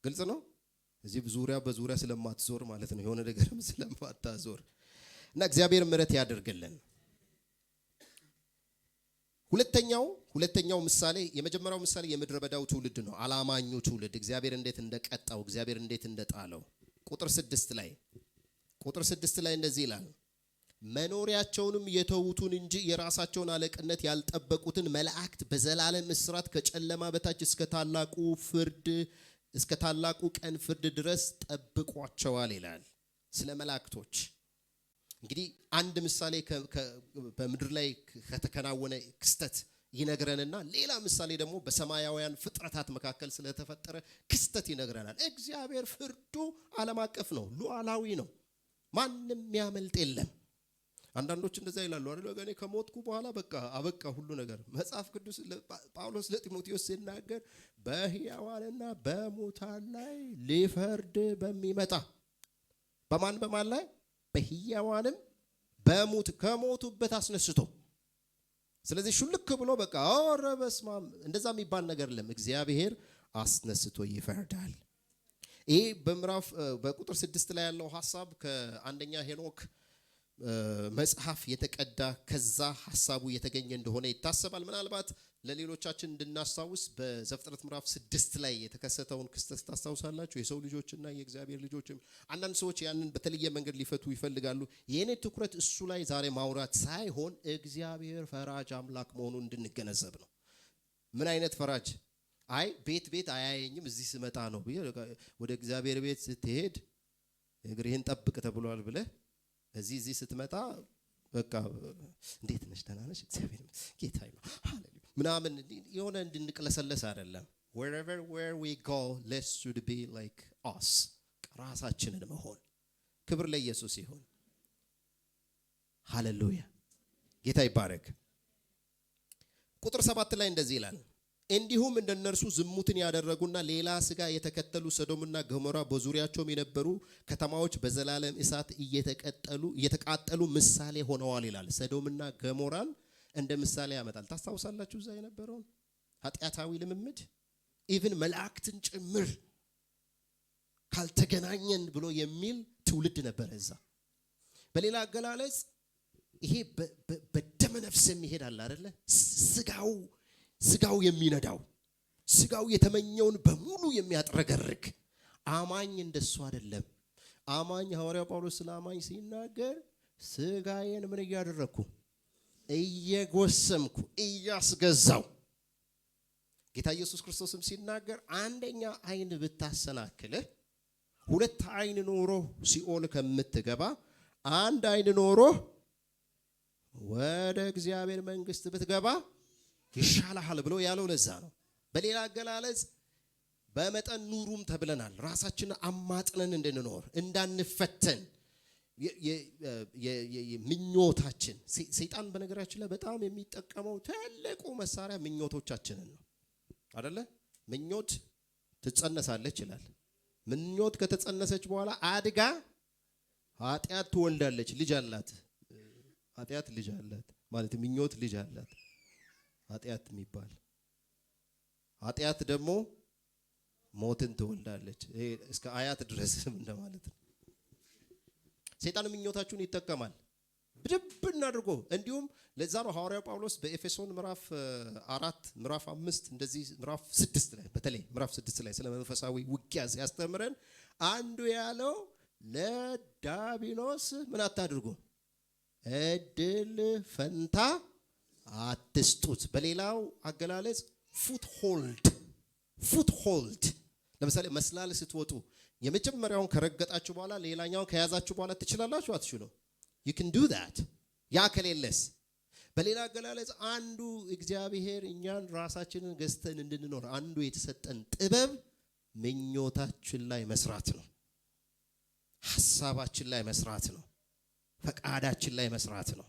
ግልጽ ነው። እዚህ በዙሪያ ስለማትዞር ማለት ነው፣ የሆነ ነገርም ስለማታዞር እና እግዚአብሔር ምሕረት ያደርግልን። ሁለተኛው ምሳሌ፣ የመጀመሪያው ምሳሌ የምድረ በዳው ትውልድ ነው። አላማኙ ትውልድ እግዚአብሔር እንዴት እንደቀጣው፣ እግዚአብሔር እንዴት እንደጣለው። ቁጥር 6 ላይ እንደዚህ ይላል፣ መኖሪያቸውንም የተዉቱን እንጂ የራሳቸውን አለቅነት ያልጠበቁትን መላእክት በዘላለም እስራት ከጨለማ በታች እስከ ታላቁ ቀን ፍርድ ድረስ ጠብቋቸዋል ይላል። ስለ መላእክቶች እንግዲህ አንድ ምሳሌ በምድር ላይ ከተከናወነ ክስተት ይነግረንና ሌላ ምሳሌ ደግሞ በሰማያውያን ፍጥረታት መካከል ስለተፈጠረ ክስተት ይነግረናል። እግዚአብሔር ፍርዱ ዓለም አቀፍ ነው፣ ሉዓላዊ ነው። ማንም የሚያመልጥ የለም። አንዳንዶች እንደዛ ይላሉ አይደል? እኔ ከሞትኩ በኋላ በቃ አበቃ ሁሉ ነገር። መጽሐፍ ቅዱስ ጳውሎስ ለጢሞቴዎስ ሲናገር በሕያዋንና በሙታን ላይ ሊፈርድ በሚመጣ በማን ላይ? በሕያዋንም ከሞቱበት አስነስቶ። ስለዚህ ሹልክ ብሎ በቃ ኧረ በስመ አብ እንደዛ የሚባል ነገር የለም። እግዚአብሔር አስነስቶ ይፈርዳል። ይሄ በቁጥር 6 ላይ ያለው ሐሳብ ከአንደኛ ሄኖክ መጽሐፍ የተቀዳ ከዛ ሐሳቡ የተገኘ እንደሆነ ይታሰባል። ምናልባት ለሌሎቻችን እንድናስታውስ በዘፍጥረት ምዕራፍ 6 ላይ የተከሰተውን ክስተት ታስታውሳላችሁ። የሰው ልጆችና የእግዚአብሔር ልጆችም አንዳንድ ሰዎች ያንን በተለየ መንገድ ሊፈቱ ይፈልጋሉ። የኔ ትኩረት እሱ ላይ ዛሬ ማውራት ሳይሆን እግዚአብሔር ፈራጅ አምላክ መሆኑን እንድንገነዘብ ነው። ምን አይነት ፈራጅ? አይ ቤት አያየኝም እዚህ ስመጣ ነው ወደ እግዚአብሔር ቤት ስትሄድ እግርህን ጠብቅ ተብሏል ብለህ እዚህ ስትመጣ በቃ እንዴት ነሽ? ደህና ነሽ? እግዚአብሔር ጌታ ይመስገን ሃሌሉያ ምናምን የሆነ እንድንቅለሰለስ አይደለም። where we go let's should be like us ራሳችንን መሆን። ክብር ለኢየሱስ ይሁን። ሃሌሉያ ጌታ ይባረክ። ቁጥር 7 ላይ እንደዚህ ይላል፣ እንዲሁም እንደነርሱ ዝሙትን ያደረጉና ሌላ ስጋ የተከተሉ ሰዶምና ገሞራ በዙሪያቸውም የነበሩ ከተማዎች በዘላለም እሳት እየተቃጠሉ ምሳሌ ሆነዋል ይላል። ሰዶምና ገሞራን እንደ ምሳሌ ያመጣል። ታስታውሳላችሁ እዛ የነበረውን ኃጢአታዊ ልምምድ ኢቭን መላእክትን ጭምር ካልተገናኘን ብሎ የሚል ትውልድ ነበር እዛ። በሌላ አገላለጽ ይሄ በደመ ነፍስ የሚሄድ አለ አይደለ? ስጋው የሚነዳው ስጋው የተመኘውን በሙሉ የሚያጥረገርግ አማኝ እንደሱ አይደለም። አማኝ ሐዋርያው ጳውሎስ ስለ አማኝ ሲናገር ስጋዬን ምን እያደረኩ እየጎሰምኩ እያስገዛው። ጌታ ኢየሱስ ክርስቶስም ሲናገር አንደኛ አይን ብታሰናክልህ ሁለት አይን ኖሮ ሲኦል ከምትገባ አንድ አይን ኖሮ ወደ እግዚአብሔር መንግስት ብትገባ ይሻላል ብሎ ያለው ለዛ ነው። በሌላ አገላለጽ በመጠን ኑሩም ተብለናል። ራሳችንን አማጥነን እንድንኖር እንዳንፈተን ምኞታችን። ሰይጣን በነገራችን ላይ በጣም የሚጠቀመው ትልቁ መሳሪያ ምኞቶቻችንን ነው አይደለ? ምኞት ትጸነሳለች ይላል። ምኞት ከተጸነሰች በኋላ አድጋ ኃጢአት ትወልዳለች። ልጅ አላት። ኃጢአት ልጅ አላት ማለት ምኞት ልጅ አላት። ኃጢአት የሚባል ኃጢአት ደግሞ ሞትን ትወልዳለች። ይሄ እስከ አያት ድረስ እንደማለት ነው። ሰይጣን ምኞታችሁን ይጠቀማል ብድብን አድርጎ። እንዲሁም ለዛ ነው ሐዋርያው ጳውሎስ በኤፌሶን ምዕራፍ 4 ምዕራፍ 5 እንደዚህ ምዕራፍ 6 ላይ በተለይ ምዕራፍ 6 ላይ ስለ መንፈሳዊ ውጊያ ሲያስተምረን አንዱ ያለው ለዳቢሎስ ምን አታድርጉ፣ እድል ፈንታ አትስጡት። በሌላው አገላለጽ ፉትሆልድ ለምሳሌ መስላል ስትወጡ የመጀመሪያውን ከረገጣችሁ በኋላ ሌላኛውን ከያዛችሁ በኋላ ትችላላችሁ አትችሉ? you can do that። ያ ከሌለስ በሌላ አገላለጽ አንዱ እግዚአብሔር እኛን ራሳችንን ገዝተን እንድንኖር አንዱ የተሰጠን ጥበብ ምኞታችን ላይ መስራት ነው። ሐሳባችን ላይ መስራት ነው። ፈቃዳችን ላይ መስራት ነው።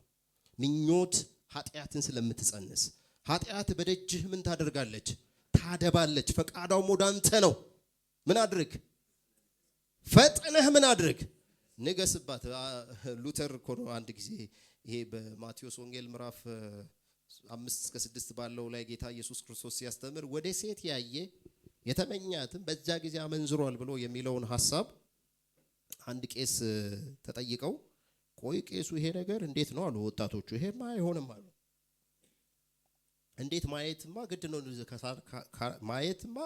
ምኞት ኃጢአትን ስለምትጸንስ ኃጢአት በደጅህ ምን ታደርጋለች? ታደባለች። ፈቃዷም ወደ አንተ ነው። ምን አድርግ? ፈጥነህ ምን አድርግ? ንገስባት። ሉተር እኮ ነው አንድ ጊዜ ይሄ በማቴዎስ ወንጌል ምዕራፍ 5-6 ባለው ላይ ጌታ ኢየሱስ ክርስቶስ ሲያስተምር ወደ ሴት ያየ የተመኛትም በዛ ጊዜ አመንዝሯል ብሎ የሚለውን ሐሳብ አንድ ቄስ ተጠይቀው ቆይ ቄሱ ይሄ ነገር እንዴት ነው አሉ ወጣቶቹ። ይሄማ አይሆንም አሉ። እንዴት ማየትማ ግድ ነው ማየትማ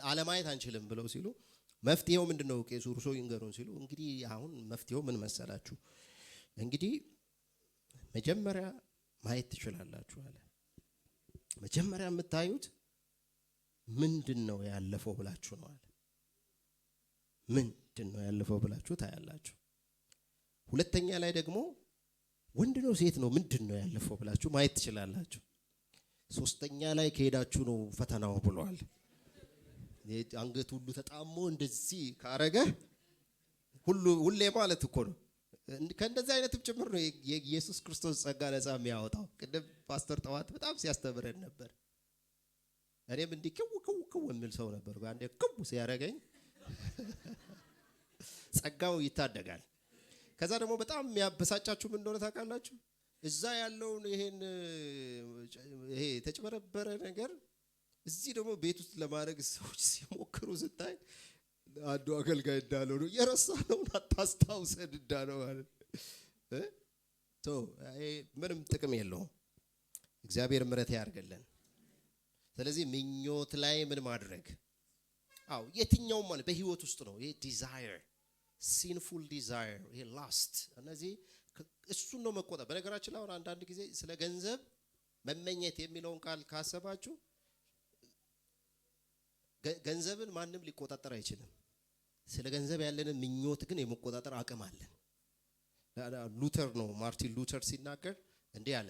አለማየት አንችልም ብለው ሲሉ መፍትሄው ምንድነው ቄሱ እርሶ ይንገሩን ሲሉ እንግዲህ አሁን መፍትሄው ምን መሰላችሁ? እንግዲህ መጀመሪያ ማየት ትችላላችሁ አለ። መጀመሪያ የምታዩት ምንድነው ያለፈው ብላችሁ ነው አለ። ምንድነው ያለፈው ብላችሁ ታያላችሁ። ሁለተኛ ላይ ደግሞ ወንድ ነው ሴት ነው ምንድነው ያለፈው ብላችሁ ማየት ትችላላችሁ። ሶስተኛ ላይ ከሄዳችሁ ነው ፈተናው ብሏል። አንገት ሁሉ ተጣሞ እንደዚህ ካረገ ሁሌ ማለት እኮ ነው። ከእንደዚህ አይነትም ጭምር ነው የኢየሱስ ክርስቶስ ጸጋ ነፃ የሚያወጣው። ቅድም ፓስተር ጠዋት በጣም ሲያስተምረን ነበር። እኔም እንዲህ ክው የሚል ሰው ነበር። አንዴ ክው ሲያረገኝ ጸጋው ይታደጋል። ከዛ ደግሞ በጣም የሚያበሳጫችሁ ምን እንደሆነ ታውቃላችሁ? እዛ ያለውን ይሄ ተጭበረበረ ነገር እዚህ ደግሞ ቤት ውስጥ ለማድረግ ሰዎች ሲሞክሩ ስታይ አንዱ አገልጋይ እንዳለው ነው የረሳነውን አታስታውሰን እንዳለው ማለት ምንም ጥቅም የለውም። እግዚአብሔር ምሕረት ያርገልን። ስለዚህ ምኞት ላይ ምን ማድረግ? አዎ የትኛውም ማለት በህይወት ውስጥ ነው። ይሄ ዲዛየር ሲንፉል ዲዛየር ይሄ ላስት እነዚህ እሱን ነው መቆጣጠር። በነገራችን ላይ አሁን አንዳንድ ጊዜ ስለ ገንዘብ መመኘት የሚለውን ቃል ካሰባችሁ ገንዘብን ማንም ሊቆጣጠር አይችልም። ስለ ገንዘብ ያለንን ምኞት ግን የመቆጣጠር አቅም አለን። ሉተር ነው ማርቲን ሉተር ሲናገር እንዲህ አለ፣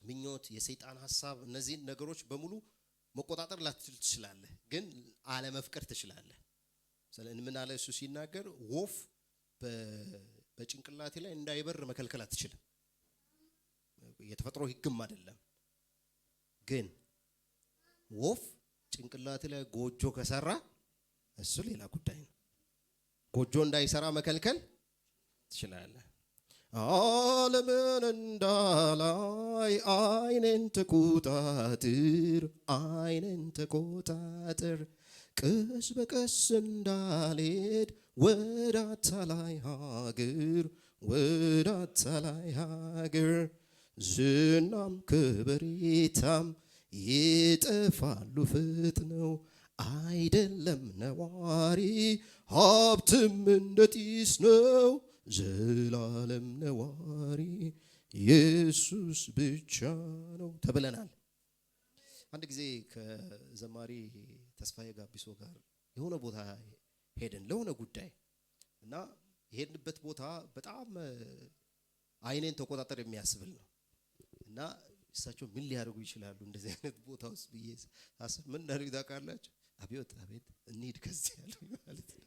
ምኞት፣ የሰይጣን ሐሳብ እነዚህ ነገሮች በሙሉ መቆጣጠር ላትችል ትችላለህ፣ ግን አለመፍቀር ትችላለህ። ስለዚህ ምን አለ እሱ ሲናገር ወፍ በጭንቅላቴ ላይ እንዳይበር መከልከል አትችልም። የተፈጥሮ ህግም አይደለም። ግን ወፍ ጭንቅላቴ ላይ ጎጆ ከሰራ እሱ ሌላ ጉዳይ ነው። ጎጆ እንዳይሰራ መከልከል ትችላለህ። ዓለምን እንዳላይ አይኔን ተቆጣጠር ቀስ በቀስ እንዳልሄድ ወደ አታላይ ሀገር ዝናም ከበሬታም ይጠፋሉ ፈጥነው አይደለም ነዋሪ ሀብትም እንደ ጢስ ነው ዘላለም ነዋሪ ኢየሱስ ብቻ ነው ተብለናል። አንድ ጊዜ ከዘማሪ ተስፋዬ ጋቢሶ ጋር የሆነ ቦታ ሄደን ለሆነ ጉዳይ እና የሄድንበት ቦታ በጣም አይኔን ተቆጣጠር የሚያስብል ነው እና እሳቸው ምን ሊያደርጉ ይችላሉ እንደዚህ አይነት ቦታ ውስጥ ብዬ ሳስብ ምን እንዳደርግ ታውቃላችሁ? አቤት እንሂድ ከዚህ ያለው ማለት ነው።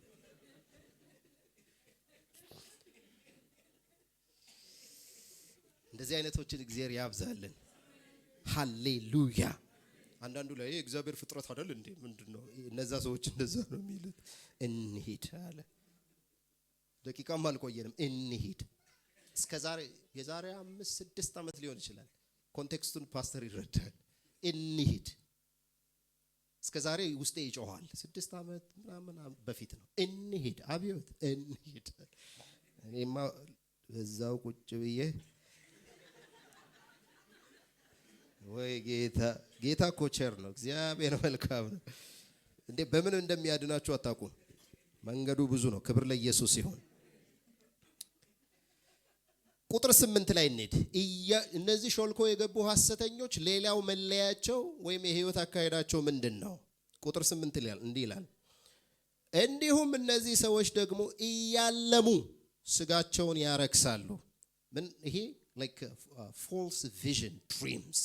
እንደዚህ አይነቶችን እግዚአብሔር ያብዛልን። ሃሌሉያ። አንዳንዱ ላይ እግዚአብሔር ፍጥረት አይደል እንዴ ምንድነው? እነዛ ሰዎች እንደዛ ነው የሚሉት። እንሂድ አለ። ደቂቃም አልቆየንም። እንሂድ እስከዛሬ የዛሬ 5-6 ዓመት ሊሆን ይችላል። ኮንቴክስቱን ፓስተር ይረዳል። እንሂድ እስከዛሬ ውስጤ ይጮሃል። 6 ዓመት ምናምን በፊት ነው። እንሂድ አብዮት እንሂድ። እኔማ እዛው ቁጭ ብዬ ወይ ጌታ ኮቸር ነው። እግዚአብሔር መልካም ነው። እንዴ በምን እንደሚያድናችሁ አታውቁም። መንገዱ ብዙ ነው። ክብር ለኢየሱስ ይሁን። ቁጥር 8 ላይ እንሂድ። እነዚህ ሾልኮ የገቡ ሐሰተኞች ሌላው መለያቸው ወይም የህይወት አካሄዳቸው ምንድነው? ቁጥር 8 ላይ እንዲህ ይላል፣ እንዲሁም እነዚህ ሰዎች ደግሞ እያለሙ ስጋቸውን ያረክሳሉ። ምን ይሄ like false vision dreams፣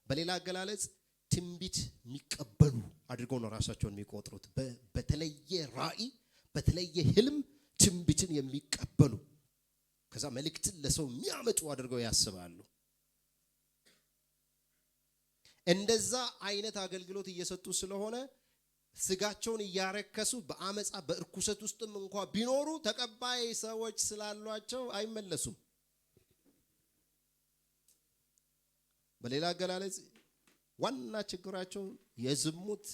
በሌላ አገላለጽ ትንቢት የሚቀበሉ አድርገው ነው ራሳቸውን የሚቆጥሩት። በተለየ ራእይ በተለየ ህልም ትንቢትን የሚቀበሉ ከዛ መልእክትን ለሰው የሚያመጡ አድርገው ያስባሉ። እንደዛ አይነት አገልግሎት እየሰጡ ስለሆነ ስጋቸውን እያረከሱ በአመፃ በእርኩሰት ውስጥም እንኳን ቢኖሩ ተቀባይ ሰዎች ስላሏቸው አይመለሱም። በሌላ አገላለጽ ዋና ችግራቸው የዝሙት፣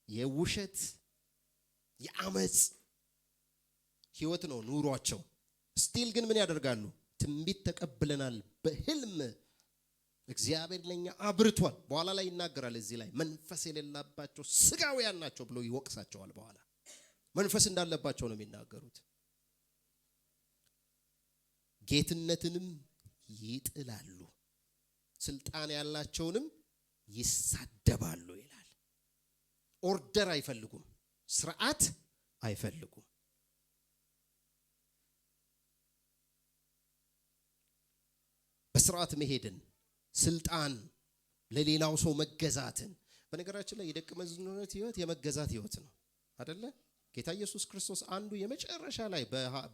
የውሸት፣ የአመፅ ህይወት ነው ኑሯቸው። ስቲል ግን ምን ያደርጋሉ? ትንቢት ተቀብለናል፣ በህልም እግዚአብሔር ለኛ አብርቷል። በኋላ ላይ ይናገራል እዚህ ላይ መንፈስ የሌላባቸው ስጋውያን ናቸው ብሎ ይወቅሳቸዋል። በኋላ መንፈስ እንዳለባቸው ነው የሚናገሩት። ጌትነትንም ይጥላሉ፣ ስልጣን ያላቸውንም ይሳደባሉ ይላል። ኦርደር አይፈልጉም፣ ስርዓት አይፈልጉም። በስርዓት መሄድን፣ ስልጣን ለሌላው ሰው መገዛትን። በነገራችን ላይ የደቀ መዝሙርነት ህይወት የመገዛት ህይወት ነው አይደለ? ጌታ ኢየሱስ ክርስቶስ አንዱ የመጨረሻ ላይ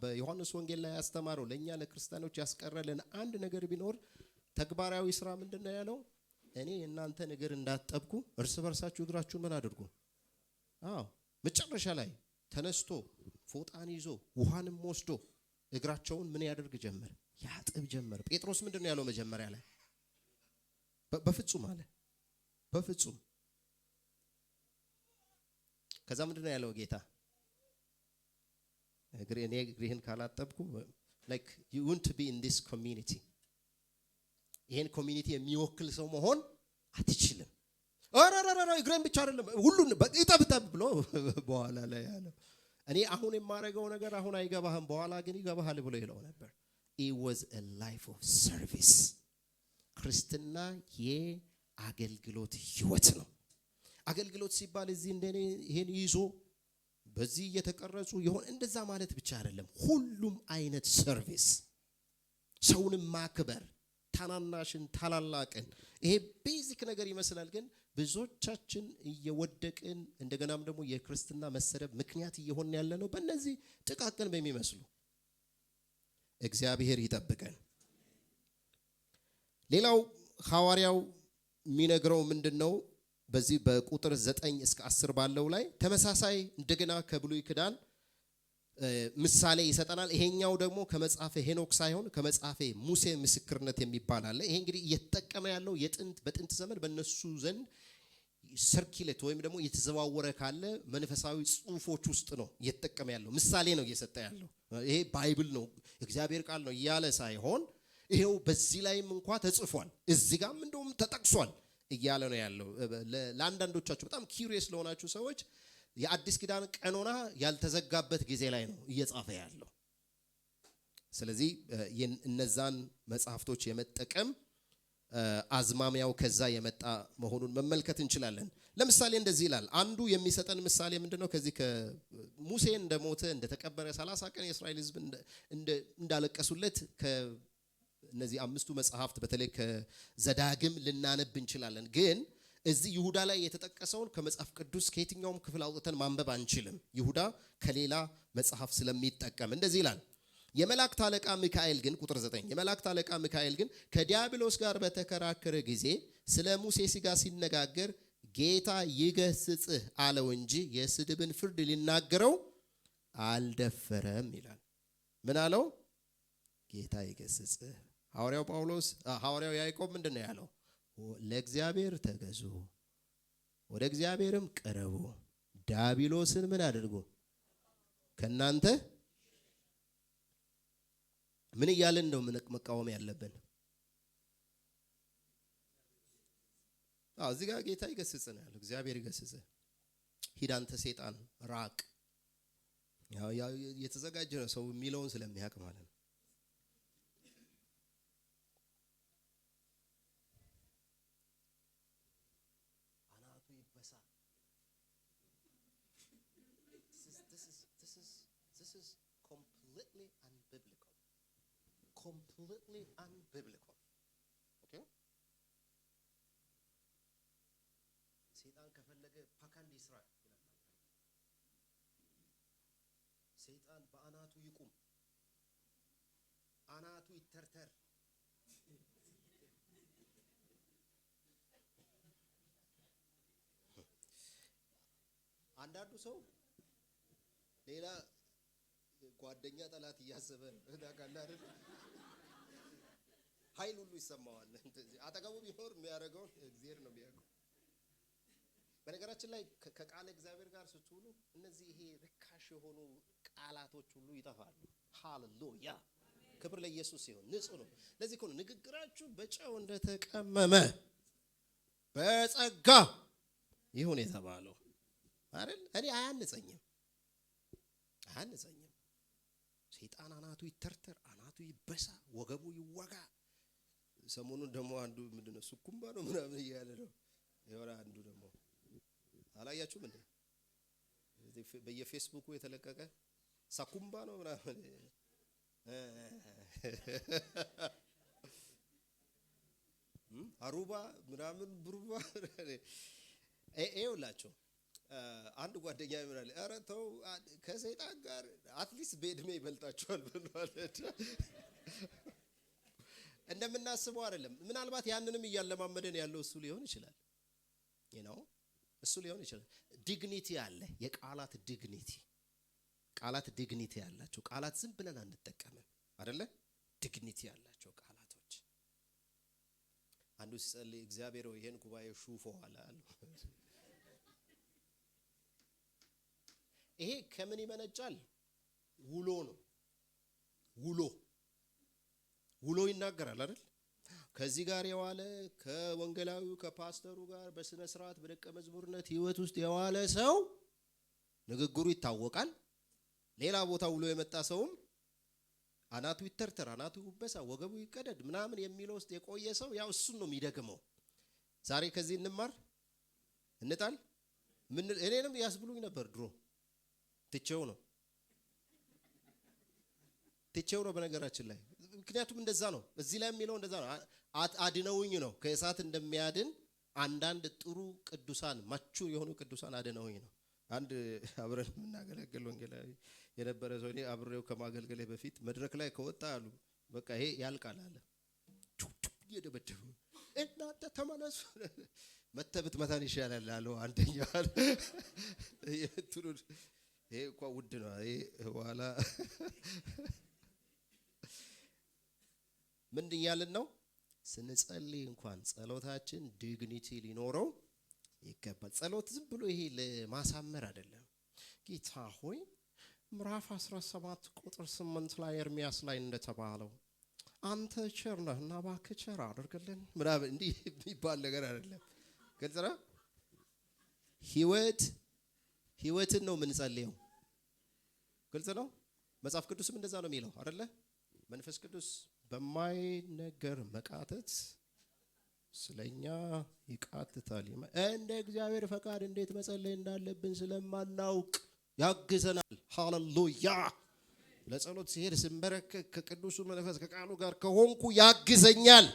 በዮሐንስ ወንጌል ላይ ያስተማረው ለኛ ለክርስቲያኖች ያስቀረልን አንድ ነገር ቢኖር ተግባራዊ ስራ ምንድነው ያለው? እኔ እናንተን እግር እንዳጠብኩ እርስ በርሳችሁ እግራችሁን ምን አድርጉ። መጨረሻ ላይ ተነስቶ ፎጣን ይዞ ውሃንም ወስዶ እግራቸውን ምን ያደርግ ጀመር? ያጥብ ጀመር። ጴጥሮስ ምንድነው ያለው መጀመሪያ ላይ? በፍጹም አለ፣ በፍጹም። ከዛ ምንድነው ያለው ጌታ? እግሬን ካላጠብኩ like you want to be in this community፣ ይሄን ኮሚኒቲ የሚወክል ሰው መሆን አትችልም። አራራራ እግሬን ብቻ አይደለም ሁሉን በእጠብጠብ ብሎ በኋላ ላይ ያለው እኔ አሁን የማረገው ነገር አሁን አይገባህም፣ በኋላ ግን ይገባሃል ብሎ ይለው ነበር። it was a life of service። ክርስትና የአገልግሎት ህይወት ነው። አገልግሎት ሲባል እዚህ እንደኔ ይሄን ይዞ በዚህ እየተቀረጹ ይሆን እንደዛ ማለት ብቻ አይደለም። ሁሉም አይነት ሰርቪስ፣ ሰውንም ማክበር፣ ታናናሽን ታላላቅን። ይሄ ቤዚክ ነገር ይመስላል፣ ግን ብዙዎቻችን እየወደቅን እንደገናም ደግሞ የክርስትና መሰረብ ምክንያት እየሆነ ያለ ነው በእነዚህ ጥቃቅን በሚመስሉ። እግዚአብሔር ይጠብቀን። ሌላው ሐዋርያው የሚነግረው ምንድነው? በዚህ በቁጥር 9 እስከ 10 ባለው ላይ ተመሳሳይ እንደገና ከብሉይ ኪዳን ምሳሌ ይሰጠናል። ይሄኛው ደግሞ ከመጽሐፈ ሄኖክ ሳይሆን ከመጽሐፈ ሙሴ ምስክርነት የሚባል አለ። ይሄ እንግዲህ እየተጠቀመ ያለው በጥንት ዘመን በእነሱ ዘንድ ሰርኪሌት ወይም ደግሞ እየተዘዋወረ ካለ መንፈሳዊ ጽሑፎች ውስጥ ነው እየተጠቀመ ያለው። ምሳሌ ነው እየሰጠ ያለው። ይሄ ባይብል ነው እግዚአብሔር ቃል ነው እያለ ሳይሆን ይሄው በዚህ ላይም እንኳን ተጽፏል፣ እዚህ ጋርም እንደውም ተጠቅሷል እያለ ነው ያለው። ለአንዳንዶቻችሁ በጣም ኪዩሪየስ ለሆናችሁ ሰዎች የአዲስ ኪዳን ቀኖና ያልተዘጋበት ጊዜ ላይ ነው እየጻፈ ያለው። ስለዚህ እነዛን መጽሐፍቶች የመጠቀም አዝማሚያው ከዛ የመጣ መሆኑን መመልከት እንችላለን። ለምሳሌ እንደዚህ ይላል። አንዱ የሚሰጠን ምሳሌ ምንድነው? ከዚህ ከሙሴ እንደሞተ እንደተቀበረ 30 ቀን የእስራኤል ሕዝብ እንዳለቀሱለት እነዚህ አምስቱ መጽሐፍት በተለይ ከዘዳግም ልናነብ እንችላለን። ግን እዚህ ይሁዳ ላይ የተጠቀሰውን ከመጽሐፍ ቅዱስ ከየትኛውም ክፍል አውጥተን ማንበብ አንችልም። ይሁዳ ከሌላ መጽሐፍ ስለሚጠቀም እንደዚህ ይላል። የመላእክት አለቃ ሚካኤል ግን ቁጥር 9 የመላእክት አለቃ ሚካኤል ግን ከዲያብሎስ ጋር በተከራከረ ጊዜ ስለ ሙሴ ሥጋ ሲነጋገር ጌታ ይገስጽህ አለው እንጂ የስድብን ፍርድ ሊናገረው አልደፈረም ይላል። ምን አለው? ጌታ ይገስጽህ። ሐዋርያው ያዕቆብ ምንድነው ያለው? ለእግዚአብሔር ተገዙ፣ ወደ እግዚአብሔርም ቅረቡ፣ ዲያብሎስን ምን አድርጉ ከናንተ። ምን እያልን ነው መቃወም ያለብን? እዚህ ጋር ጌታ ይገስጽህ ያለው እግዚአብሔር ይገስጽህ። ሂድ አንተ ሰይጣን ራቅ። ያው የተዘጋጀ ነው ሰው የሚለውን ስለሚያውቅ ማለት ነው። is completely unbiblical. Completely unbiblical. Okay? ሰይጣን ከፈለገ ፓካንዲ ስራ ይላል። ሰይጣን በአናቱ ይቁም፣ አናቱ ይተርተር። አንዳንዱ ሰው ሌላ ጓደኛ ጠላት እያሰበ ታውቃለህ አይደል? ኃይል ሁሉ ይሰማዋል። አጠገቡ ቢኖር የሚያደርገው እግዚአብሔር ነው የሚያውቀው። በነገራችን ላይ ከቃል እግዚአብሔር ጋር ስትውሉ እነዚህ ይሄ ርካሽ የሆኑ ቃላቶች ሁሉ ይጠፋሉ። ሃሌሉያ! ክብር ለኢየሱስ ይሁን። ንጹህ ነው። ለዚህ እኮ ነው ንግግራችሁ በጨው እንደተቀመመ በጸጋ ይሁን የተባለው አይደል? እኔ አያንጸኝም። ሰይጣን አናቱ ይተርተር፣ አናቱ ይበሳ፣ ወገቡ ይወጋ። ሰሞኑን ደግሞ አንዱ ምንድነው ሱኩምባ ነው ምናምን እያለ ነው የወራ። አንዱ ደግሞ አላያችሁም እንዴ? በየፌስቡኩ የተለቀቀ ሳኩምባ ነው ምናምን አሩባ ምናምን ብሩባ ይኸውላችሁ። አንድ ጓደኛ ይመራል፣ ኧረ ተው ከሰይጣን ጋር አትሊስት በእድሜ ይበልጣቸዋል ብሏል። እንደምናስበው አይደለም። ምናልባት ያንንም እያለማመደን ያለው እሱ ሊሆን ይችላል። እሱ ሊሆን ይችላል። ዲግኒቲ አለ፣ የቃላት ዲግኒቲ። ቃላት ዲግኒቲ ያላቸው ቃላት ዝም ብለን አንጠቀምም አይደለ? ዲግኒቲ ያላቸው ቃላቶች። አንዱ ሲጸልይ እግዚአብሔር ሆይ ይሄን ጉባኤ ሹፈው አለ። ይሄ ከምን ይመነጫል? ውሎ ነው። ውሎ ይናገራል አይደል? ከዚህ ጋር የዋለ ከወንጌላዊው ከፓስተሩ ጋር በስነ ስርዓት በደቀ መዝሙርነት ህይወት ውስጥ የዋለ ሰው ንግግሩ ይታወቃል። ሌላ ቦታ ውሎ የመጣ ሰውም አናቱ ይተርተር፣ አናቱ ይበሳ፣ ወገቡ ይቀደድ ምናምን የሚለው ውስጥ የቆየ ሰው ያው እሱን ነው የሚደግመው። ዛሬ ከዚህ እንማር እንጣል። እኔንም ያስብሉኝ ነበር ድሮ። ትቼው ነው በነገራችን ላይ። ምክንያቱም እንደዛ ነው። እዚህ ላይ የሚለው እንደዛ ነው። አድነውኝ ነው። ከእሳት እንደሚያድን አንዳንድ ጥሩ ቅዱሳን ማቹር የሆኑ ቅዱሳን አድነውኝ ነው። አንድ አብረን የምናገለግል ወንጌላዊ የነበረ ሰው እኔ አብሬው ከማገልገሌ በፊት መድረክ ላይ ከወጣ አሉ በቃ ይሄ ያልቃል አለ። እየደበደቡ እናንተ ተመለሱ፣ መተብት መታን ይሻላል አለው አንደኛው። ይሄ እንኳን ውድ ነው። ይሄ በኋላ ምን እያልን ነው? ስንጸልይ እንኳን ጸሎታችን ዲግኒቲ ሊኖረው ይገባል። ጸሎት ዝም ብሎ ይሄ ለማሳመር አይደለም። ጌታ ሆይ ምዕራፍ 17 ቁጥር 8 ላይ ኤርሚያስ ላይ እንደተባለው አንተ ቸር ነህና እባክህ ቸር አድርግልን ምናምን እንዲህ የሚባል ነገር አይደለም። ግልጽ ነው። ህይወትን ነው የምንጸልየው። ግልጽ ነው። መጽሐፍ ቅዱስም እንደዛ ነው የሚለው አይደለ? መንፈስ ቅዱስ በማይነገር መቃተት ስለኛ ይቃትታል። እንደ እግዚአብሔር ፈቃድ እንዴት መጸለይ እንዳለብን ስለማናውቅ ያግዘናል። ሃሌሉያ! ለጸሎት ሲሄድ ስንበረከክ ከቅዱሱ መንፈስ ከቃሉ ጋር ከሆንኩ ያግዘኛል።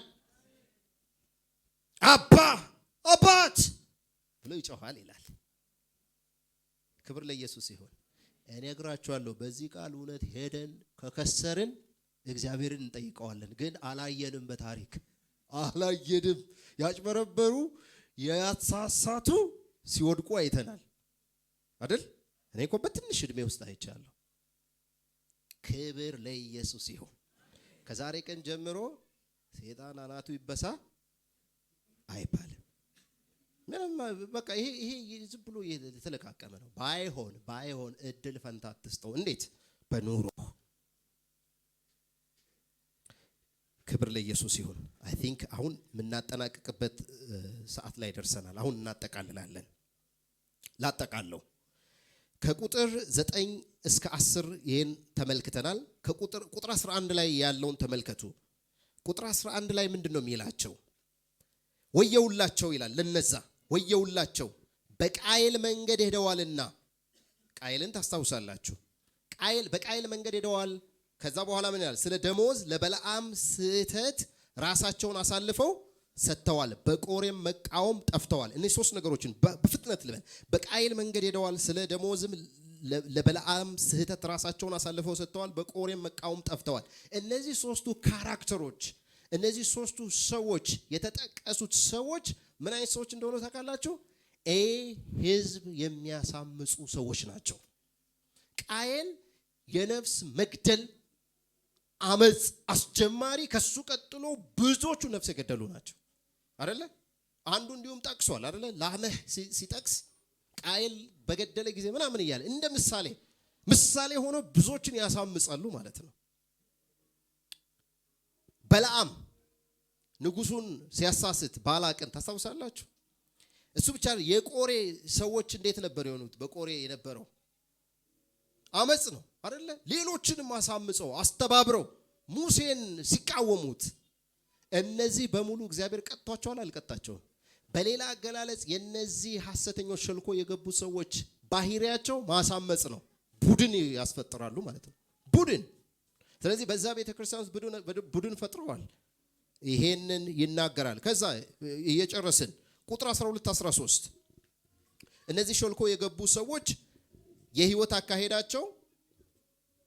አባት ብሎ ይጮሃል ይላል። ክብር ለኢየሱስ ይሁን። እኔ እግራችኋለሁ በዚህ ቃል እውነት ሄደን ከከሰርን እግዚአብሔርን እንጠይቀዋለን። ግን አላየንም፣ በታሪክ አላየንም። ያጭበረበሩ ያሳሳቱ ሲወድቁ አይተናል አይደል? እኔ እኮ በትንሽ እድሜ ውስጥ አይቻለሁ። ክብር ለኢየሱስ ይሁን። ከዛሬ ቀን ጀምሮ ሰይጣን አናቱ ይበሳ አይባልም። ምንም በቃ ይሄ ዝም ብሎ የተለቃቀመ ነው። ባይሆን እድል ፈንታ አትስጠው። እንዴት? በኑሮ። ክብር ለኢየሱስ ይሁን። አይ ቲንክ አሁን የምናጠናቅቅበት ሰዓት ላይ ደርሰናል። አሁን እናጠቃልላለን። ላጠቃለው ከቁጥር 9 እስከ 10 ይሄን ተመልክተናል። ቁጥር 11 ላይ ያለውን ተመልከቱ። ቁጥር 11 ላይ ምንድነው የሚላቸው? ወየውላቸው ይላል። ለነዛ ወየውላቸው በቃየል መንገድ ሄደዋልና። ቃየልን ታስታውሳላችሁ። በቃየል መንገድ ሄደዋል። ከዛ በኋላ ምን ይላል? ስለ ደሞዝ ለበለዓም ስህተት ራሳቸውን አሳልፈው ሰጥተዋል፣ በቆሬም መቃወም ጠፍተዋል። እነዚህ ሶስት ነገሮችን በፍጥነት ልበል። በቃየል መንገድ ሄደዋል፣ ስለ ደሞዝም ለበለዓም ስህተት ራሳቸውን አሳልፈው ሰጥተዋል፣ በቆሬም መቃወም ጠፍተዋል። እነዚህ ሶስቱ ካራክተሮች፣ እነዚህ ሶስቱ ሰዎች የተጠቀሱት ሰዎች ምን አይነት ሰዎች እንደሆኑ ታውቃላችሁ? ህዝብ የሚያሳምጹ ሰዎች ናቸው። ቃየል የነፍስ መግደል አመጽ አስጀማሪ፣ ከሱ ቀጥሎ ብዙዎቹ ነፍስ የገደሉ ናቸው አይደለ? አንዱ እንዲሁም ጠቅሷል አይደለ? ላመህ ሲጠቅስ ቃየል በገደለ ጊዜ ምናምን እያለ እንደ ምሳሌ ሆኖ ብዙዎችን ያሳምጻሉ ማለት ነው። በለዓም ንጉሱን ሲያሳስት ባላቅን ታስታውሳላችሁ? እሱ ብቻ የቆሬ ሰዎች እንዴት ነበር የሆኑት? በቆሬ የነበረው አመጽ ነው አይደለ? ሌሎችንም አሳምጸው አስተባብረው ሙሴን ሲቃወሙት እነዚህ በሙሉ እግዚአብሔር ቀጥቷቸዋል አልቀጣቸውም? በሌላ አገላለጽ የነዚህ ሐሰተኞች ሸልኮ የገቡ ሰዎች ባህሪያቸው ማሳመጽ ነው። ቡድን ያስፈጥራሉ ማለት ነው። ቡድን። ስለዚህ በዛ ቤተክርስቲያን ውስጥ ቡድን ፈጥረዋል። ይሄንን ይናገራል። ከዛ እየጨረስን ቁጥር 12-13 እነዚህ ሸልኮ የገቡ ሰዎች የህይወት አካሄዳቸው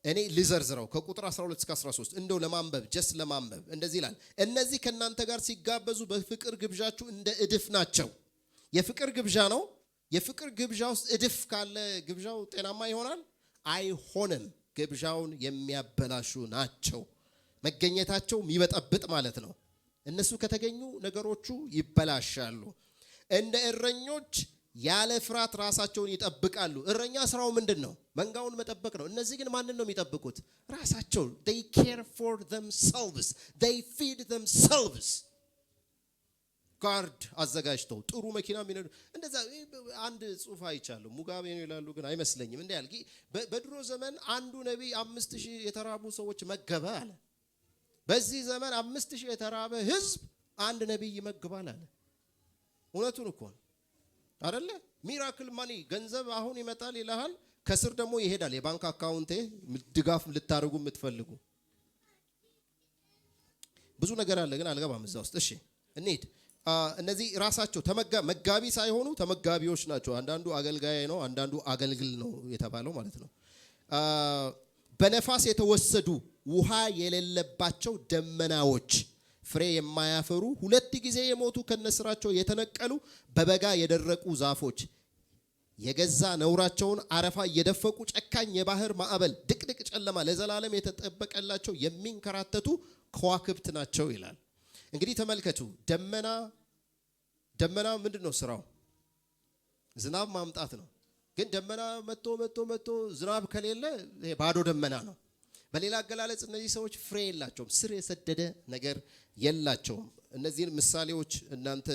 እኔ ልዘርዝረው ከቁጥር 12-13 እንደው ለማንበብ ለማንበብ እንደዚህ ይላል። እነዚህ ከናንተ ጋር ሲጋበዙ በፍቅር ግብዣችሁ እንደ እድፍ ናቸው። የፍቅር ግብዣ ነው። የፍቅር ግብዣ ውስጥ እድፍ ካለ ግብዣው ጤናማ ይሆናል? አይሆንም። ግብዣውን የሚያበላሹ ናቸው። መገኘታቸው የሚበጠብጥ ማለት ነው። እነሱ ከተገኙ ነገሮቹ ይበላሻሉ። እንደ እረኞች ያለ ፍርሃት ራሳቸውን ይጠብቃሉ። እረኛ ስራው ምንድነው? መንጋውን መጠበቅ ነው። እነዚህ ግን ማንን ነው የሚጠብቁት? ራሳቸው። they care for themselves, they feed themselves። ጋርድ አዘጋጅተው ጥሩ መኪና የሚነዱ እንደዛ። አንድ ጽሑፍ አይቻለሁ። ሙጋቤ ነው ይላሉ ግን አይመስለኝም። እንዴ ያልቂ በድሮ ዘመን አንዱ ነቢይ 5000 የተራቡ ሰዎች መገበ አለ። በዚህ ዘመን 5000 የተራበ ህዝብ አንድ ነቢይ ይመግባል አለ። እውነቱን እኮ ነው አይደለ? ሚራክል ማኒ ገንዘብ አሁን ይመጣል ይልሃል፣ ከስር ደግሞ ይሄዳል። የባንክ አካውንቴ ድጋፍ ልታደርጉ የምትፈልጉ ብዙ ነገር አለ ግን አልገባም እዛ ውስጥ። እሺ እንሂድ። እነዚህ ራሳቸው መጋቢ ሳይሆኑ ተመጋቢዎች ናቸው። አንዳንዱ አገልጋይ ነው፣ አንዳንዱ አገልግል ነው የተባለው ማለት ነው። በነፋስ የተወሰዱ ውሃ የሌለባቸው ደመናዎች፣ ፍሬ የማያፈሩ 2 ጊዜ የሞቱ ከነስራቸው የተነቀሉ በበጋ የደረቁ ዛፎች፣ የገዛ ነውራቸውን አረፋ የደፈቁ ጨካኝ የባህር ማዕበል፣ ድቅድቅ ጨለማ ለዘላለም የተጠበቀላቸው የሚንከራተቱ ከዋክብት ናቸው ይላል። እንግዲህ ተመልከቱ። ደመና ምንድነው ስራው? ዝናብ ማምጣት ነው። ግን ደመና መጥቶ ዝናብ ከሌለ ይሄ ባዶ ደመና ነው። በሌላ አገላለጽ እነዚህ ሰዎች ፍሬ የላቸውም፣ ስር የሰደደ ነገር የላቸውም። እነዚህን ምሳሌዎች እናንተ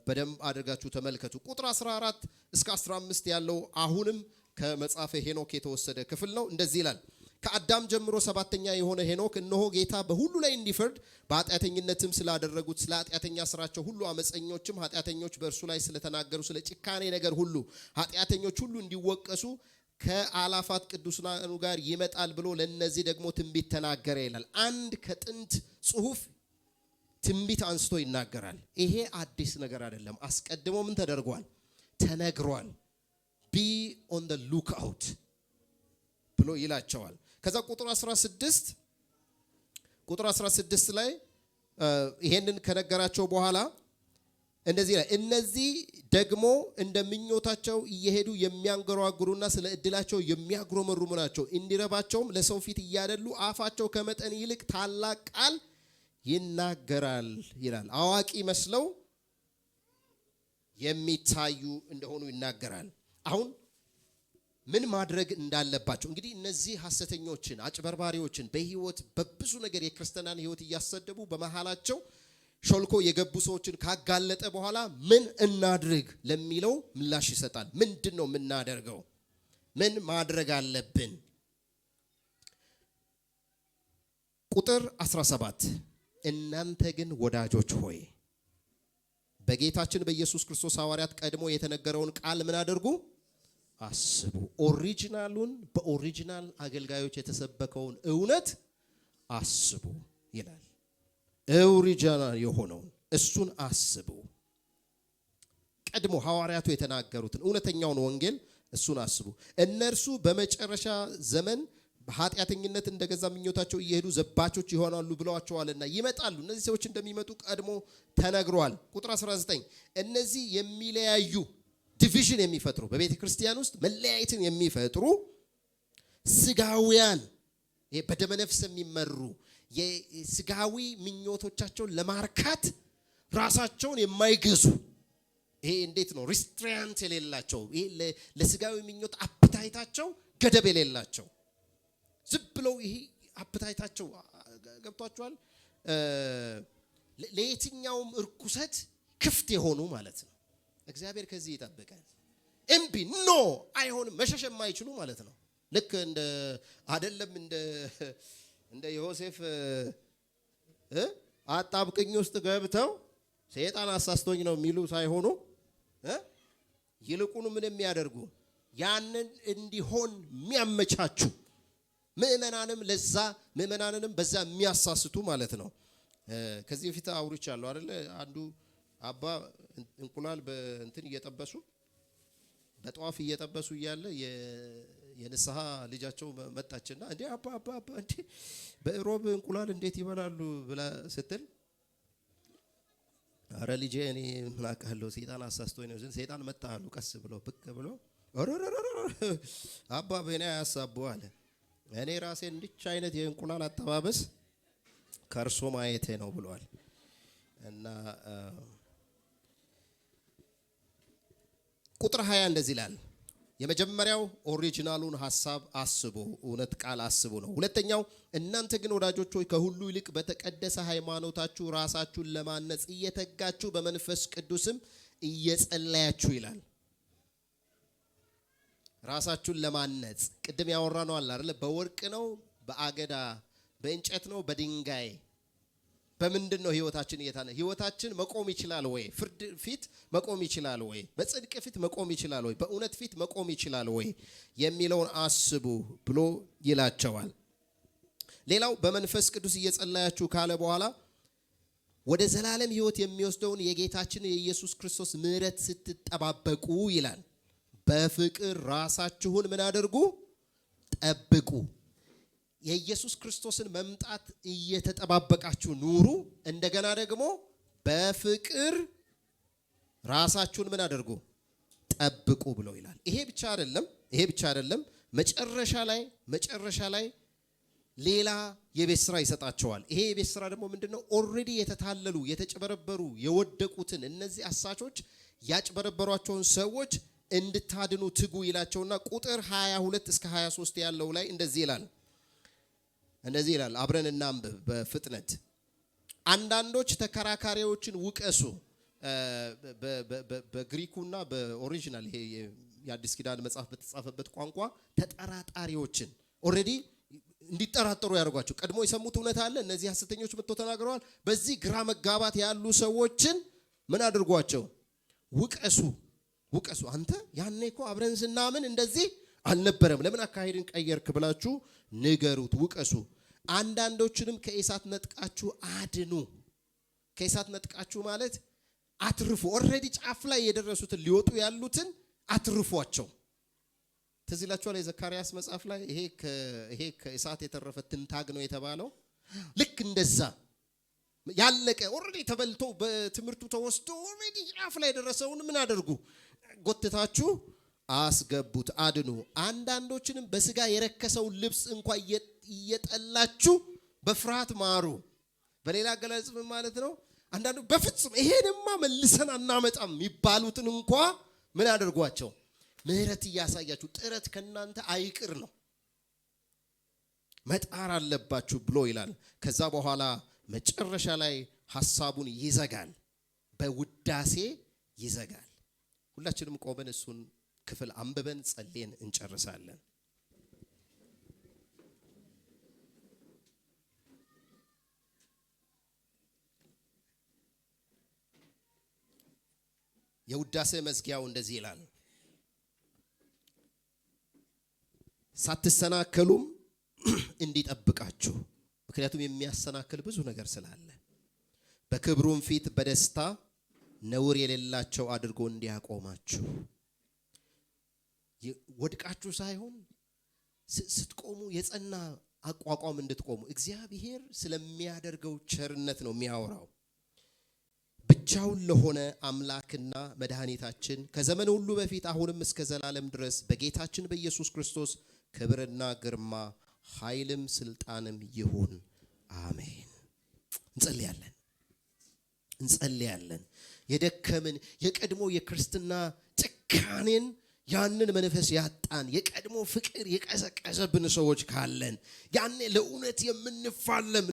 በደንብ አድርጋችሁ ተመልከቱ። ቁጥር 14-15 ያለው አሁንም ከመጽሐፈ ሄኖክ የተወሰደ ክፍል ነው። እንደዚህ ይላል። ከአዳም ጀምሮ 7ኛ የሆነ ሄኖክ እነሆ ጌታ በሁሉ ላይ እንዲፈርድ በኃጢአተኝነትም ስላደረጉት ስለ ኃጢአተኛ ስራቸው ሁሉ አመፀኞችም ኃጢአተኞች በእርሱ ላይ ስለተናገሩ ስለ ጭካኔ ነገር ሁሉ ኃጢአተኞች ሁሉ እንዲወቀሱ ከአላፋት ቅዱሳኑ ጋር ይመጣል ብሎ ለነዚህ ደግሞ ትንቢት ተናገረ ይላል። አንድ ከጥንት ጽሑፍ ትንቢት አንስቶ ይናገራል። ይሄ አዲስ ነገር አይደለም። አስቀድሞ ምን ተደርጓል? ተነግሯል። ቢ ኦን ዘ ሉክ አውት ብሎ ይላቸዋል። ከዛ ቁጥር 16 ላይ ይሄንን ከነገራቸው በኋላ እንደዚህ ላይ እነዚህ ደግሞ እንደምኞታቸው እየሄዱ የሚያንገራግሩና ስለ እድላቸው የሚያጉረመርሙ ናቸው። እንዲረባቸውም ለሰው ፊት እያደሉ አፋቸው ከመጠን ይልቅ ታላቅ ቃል ይናገራል ይላል። አዋቂ መስለው የሚታዩ እንደሆኑ ይናገራል። አሁን ምን ማድረግ እንዳለባቸው እንግዲህ እነዚህ ሐሰተኞችን አጭበርባሪዎችን በህይወት በብዙ ነገር የክርስትናን ህይወት እያሰደቡ በመሃላቸው ሾልኮ የገቡ ሰዎችን ካጋለጠ በኋላ ምን እናድርግ ለሚለው ምላሽ ይሰጣል። ምንድነው የምናደርገው? ምን ማድረግ አለብን? ቁጥር 17 እናንተ ግን ወዳጆች ሆይ በጌታችን በኢየሱስ ክርስቶስ ሐዋርያት ቀድሞ የተነገረውን ቃል ምን አድርጉ? አስቡ። ኦሪጂናሉን በኦሪጂናል አገልጋዮች የተሰበከውን እውነት አስቡ ይላል። ኦሪጂናል የሆነውን እሱን አስቡ። ቀድሞ ሐዋርያቱ የተናገሩትን እውነተኛውን ወንጌል እሱን አስቡ። እነርሱ በመጨረሻ ዘመን በኃጢአተኝነት እንደገዛ ምኞታቸው እየሄዱ ዘባቾች ይሆናሉ ብለዋቸዋልና ይመጣሉ። እነዚህ ሰዎች እንደሚመጡ ቀድሞ ተነግሯል። ቁጥር 19 እነዚህ የሚለያዩ ዲቪዥን የሚፈጥሩ በቤተ ክርስቲያን ውስጥ መለያየትን የሚፈጥሩ ስጋውያን በደመ ነፍስ የሚመሩ የስጋዊ ምኞቶቻቸውን ለማርካት ራሳቸውን የማይገዙ ይሄ እንዴት ነው ሪስትራንት የሌላቸው ይሄ ለስጋዊ ምኞት አፕታይታቸው ገደብ የሌላቸው ዝም ብለው ይሄ አፕታይታቸው ገብቷቸዋል ለየትኛውም እርኩሰት ክፍት የሆኑ ማለት ነው። እግዚአብሔር ከዚህ ይጠብቃል። እምቢ ኖ አይሆንም መሸሽ የማይችሉ ማለት ነው። ልክ እንደ አይደለም እንደ ዮሴፍ አጣብቅኝ ውስጥ ገብተው ሰይጣን አሳስቶኝ ነው የሚሉ ሳይሆኑ ይልቁኑ ምን የሚያደርጉ ያንን እንዲሆን የሚያመቻቹ ምእመናንንም በዛ የሚያሳስቱ ማለት ነው። ከዚህ በፊት አውርቻለሁ አይደለ? አንዱ አባ እንቁላል በእንትን እየጠበሱ በጧፍ እየጠበሱ እያለ የንስሐ ልጃቸው መጣችና እንዴ አባ እንዴ በሮብ እንቁላል እንዴት ይበላሉ ብላ ስትል አረ ልጄ እኔ ምን አውቃለሁ ሰይጣን አሳስቶኝ ነው። ሰይጣን መጣሉ ቀስ ብሎ ብቅ ብሎ አባ በእኔ ያሳቡ አለ። እኔ ራሴ እንድች አይነት የእንቁላል አጠባበስ ከርሶ ማየቴ ነው ብሏል። እና ቁጥር 20 እንደዚህ ይላል። የመጀመሪያው ኦሪጂናሉን ሐሳብ አስቡ፣ እውነት ቃል አስቡ ነው። ሁለተኛው እናንተ ግን ወዳጆች ሆይ ከሁሉ ይልቅ በተቀደሰ ሃይማኖታችሁ ራሳችሁን ለማነጽ እየተጋችሁ በመንፈስ ቅዱስም እየጸለያችሁ ይላል። ራሳችሁን ለማነጽ ቅድም ያወራነው አለ አይደል? በወርቅ ነው፣ በአገዳ በእንጨት ነው፣ በድንጋይ በምንድን ነው ህይወታችን መቆም ይችላል ወይ? ፍርድ ፊት መቆም ይችላል ወይ? በጽድቅ ፊት መቆም ይችላል ወይ? በእውነት ፊት መቆም ይችላል ወይ የሚለውን አስቡ ብሎ ይላቸዋል። ሌላው በመንፈስ ቅዱስ እየጸለያችሁ ካለ በኋላ ወደ ዘላለም ህይወት የሚወስደውን የጌታችን የኢየሱስ ክርስቶስ ምሕረት ስትጠባበቁ ይላል። በፍቅር ራሳችሁን ምን አድርጉ? ጠብቁ። የኢየሱስ ክርስቶስን መምጣት እየተጠባበቃችሁ ኑሩ። እንደገና ደግሞ በፍቅር ራሳችሁን ምን አድርጉ? ጠብቁ ብሎ ይላል። ይሄ ብቻ አይደለም። መጨረሻ ላይ ሌላ የቤት ስራ ይሰጣቸዋል። ይሄ የቤት ስራ ደግሞ ምንድነው? ኦልሬዲ የተታለሉ የተጨበረበሩ የወደቁትን እነዚህ አሳቾች ያጭበረበሯቸውን ሰዎች እንድታድኑ ትጉ ይላቸውና ቁጥር 22 እስከ 23 ያለው ላይ እንደዚህ ይላል። አብረን እናንብብ በፍጥነት። አንዳንዶች ተከራካሪዎችን ውቀሱ። በግሪኩና በኦሪጂናል ይሄ የአዲስ ኪዳን መጽሐፍ በተጻፈበት ቋንቋ ተጠራጣሪዎችን ኦልሬዲ እንዲጠራጠሩ ያደርጓቸው። ቀድሞ የሰሙት እውነት አለ፣ እነዚህ ሐሰተኞች መጥተው ተናግረዋል። በዚህ ግራ መጋባት ያሉ ሰዎችን ምን አድርጓቸው? ውቀሱ። አንተ ያኔ እኮ አብረን ስናምን እንደዚህ አልነበረም፣ ለምን አካሄድን ቀየርክ ብላችሁ ንገሩት፣ ውቀሱ። አንዳንዶችንም ከእሳት ነጥቃችሁ አድኑ። ከእሳት ነጥቃችሁ ማለት አትርፉ። ኦልሬዲ ጫፍ ላይ የደረሱትን ሊወጡ ያሉትን አትርፏቸው። ትዝ ይላችኋል የዘካርያስ መጽሐፍ ላይ ይሄ ከእሳት የተረፈ ትንታግ ነው የተባለው። ልክ እንደዛ ያለቀ ኦልሬዲ ተበልቶ በትምህርቱ ተወስዶ ኦልሬዲ ጫፍ ላይ የደረሰውን ምን አድርጉ? ጎትታችሁ አስገቡት፣ አድኑ። አንዳንዶችንም በስጋ የረከሰውን ልብስ እንኳን እየጠላችሁ በፍርሃት ማሩ። በሌላ አገላለጽ ማለት ነው አንዳንዱ በፍጹም ይሄንማ መልሰን አናመጣም የሚባሉትን እንኳን ምን አድርጓቸው? ምህረት እያሳያችሁ ጥረት ከናንተ አይቅር ነው፣ መጣር አለባችሁ ብሎ ይላል። ከዛ በኋላ መጨረሻ ላይ ሐሳቡን ይዘጋል፣ በውዳሴ ይዘጋል። ሁላችንም ቆመን እሱን ክፍል አንብበን ጸልየን እንጨርሳለን። የውዳሴ መዝጊያው እንደዚህ ይላል። ሳትሰናከሉም እንዲጠብቃችሁ ምክንያቱም የሚያሰናክል ብዙ ነገር ስላለ በክብሩም ፊት በደስታ ነውር የሌላቸው አድርጎ እንዲያቆማችሁ ወድቃችሁ ሳይሆን ስትቆሙ የጸና አቋቋም እንድትቆሙ እግዚአብሔር ስለሚያደርገው ቸርነት ነው የሚያወራው። ብቻውን ለሆነ አምላክና መድኃኒታችን ከዘመን ሁሉ በፊት አሁንም እስከ ዘላለም ድረስ በጌታችን በኢየሱስ ክርስቶስ ክብርና ግርማ ኃይልም ስልጣንም ይሁን አሜን። እንጸልያለን። የደከምን የቀድሞ የክርስትና ጭካኔን ያንን መንፈስ ያጣን የቀድሞ ፍቅር የቀዘቀዘብን ሰዎች ካለን ያኔ ለእውነት የምንፋለም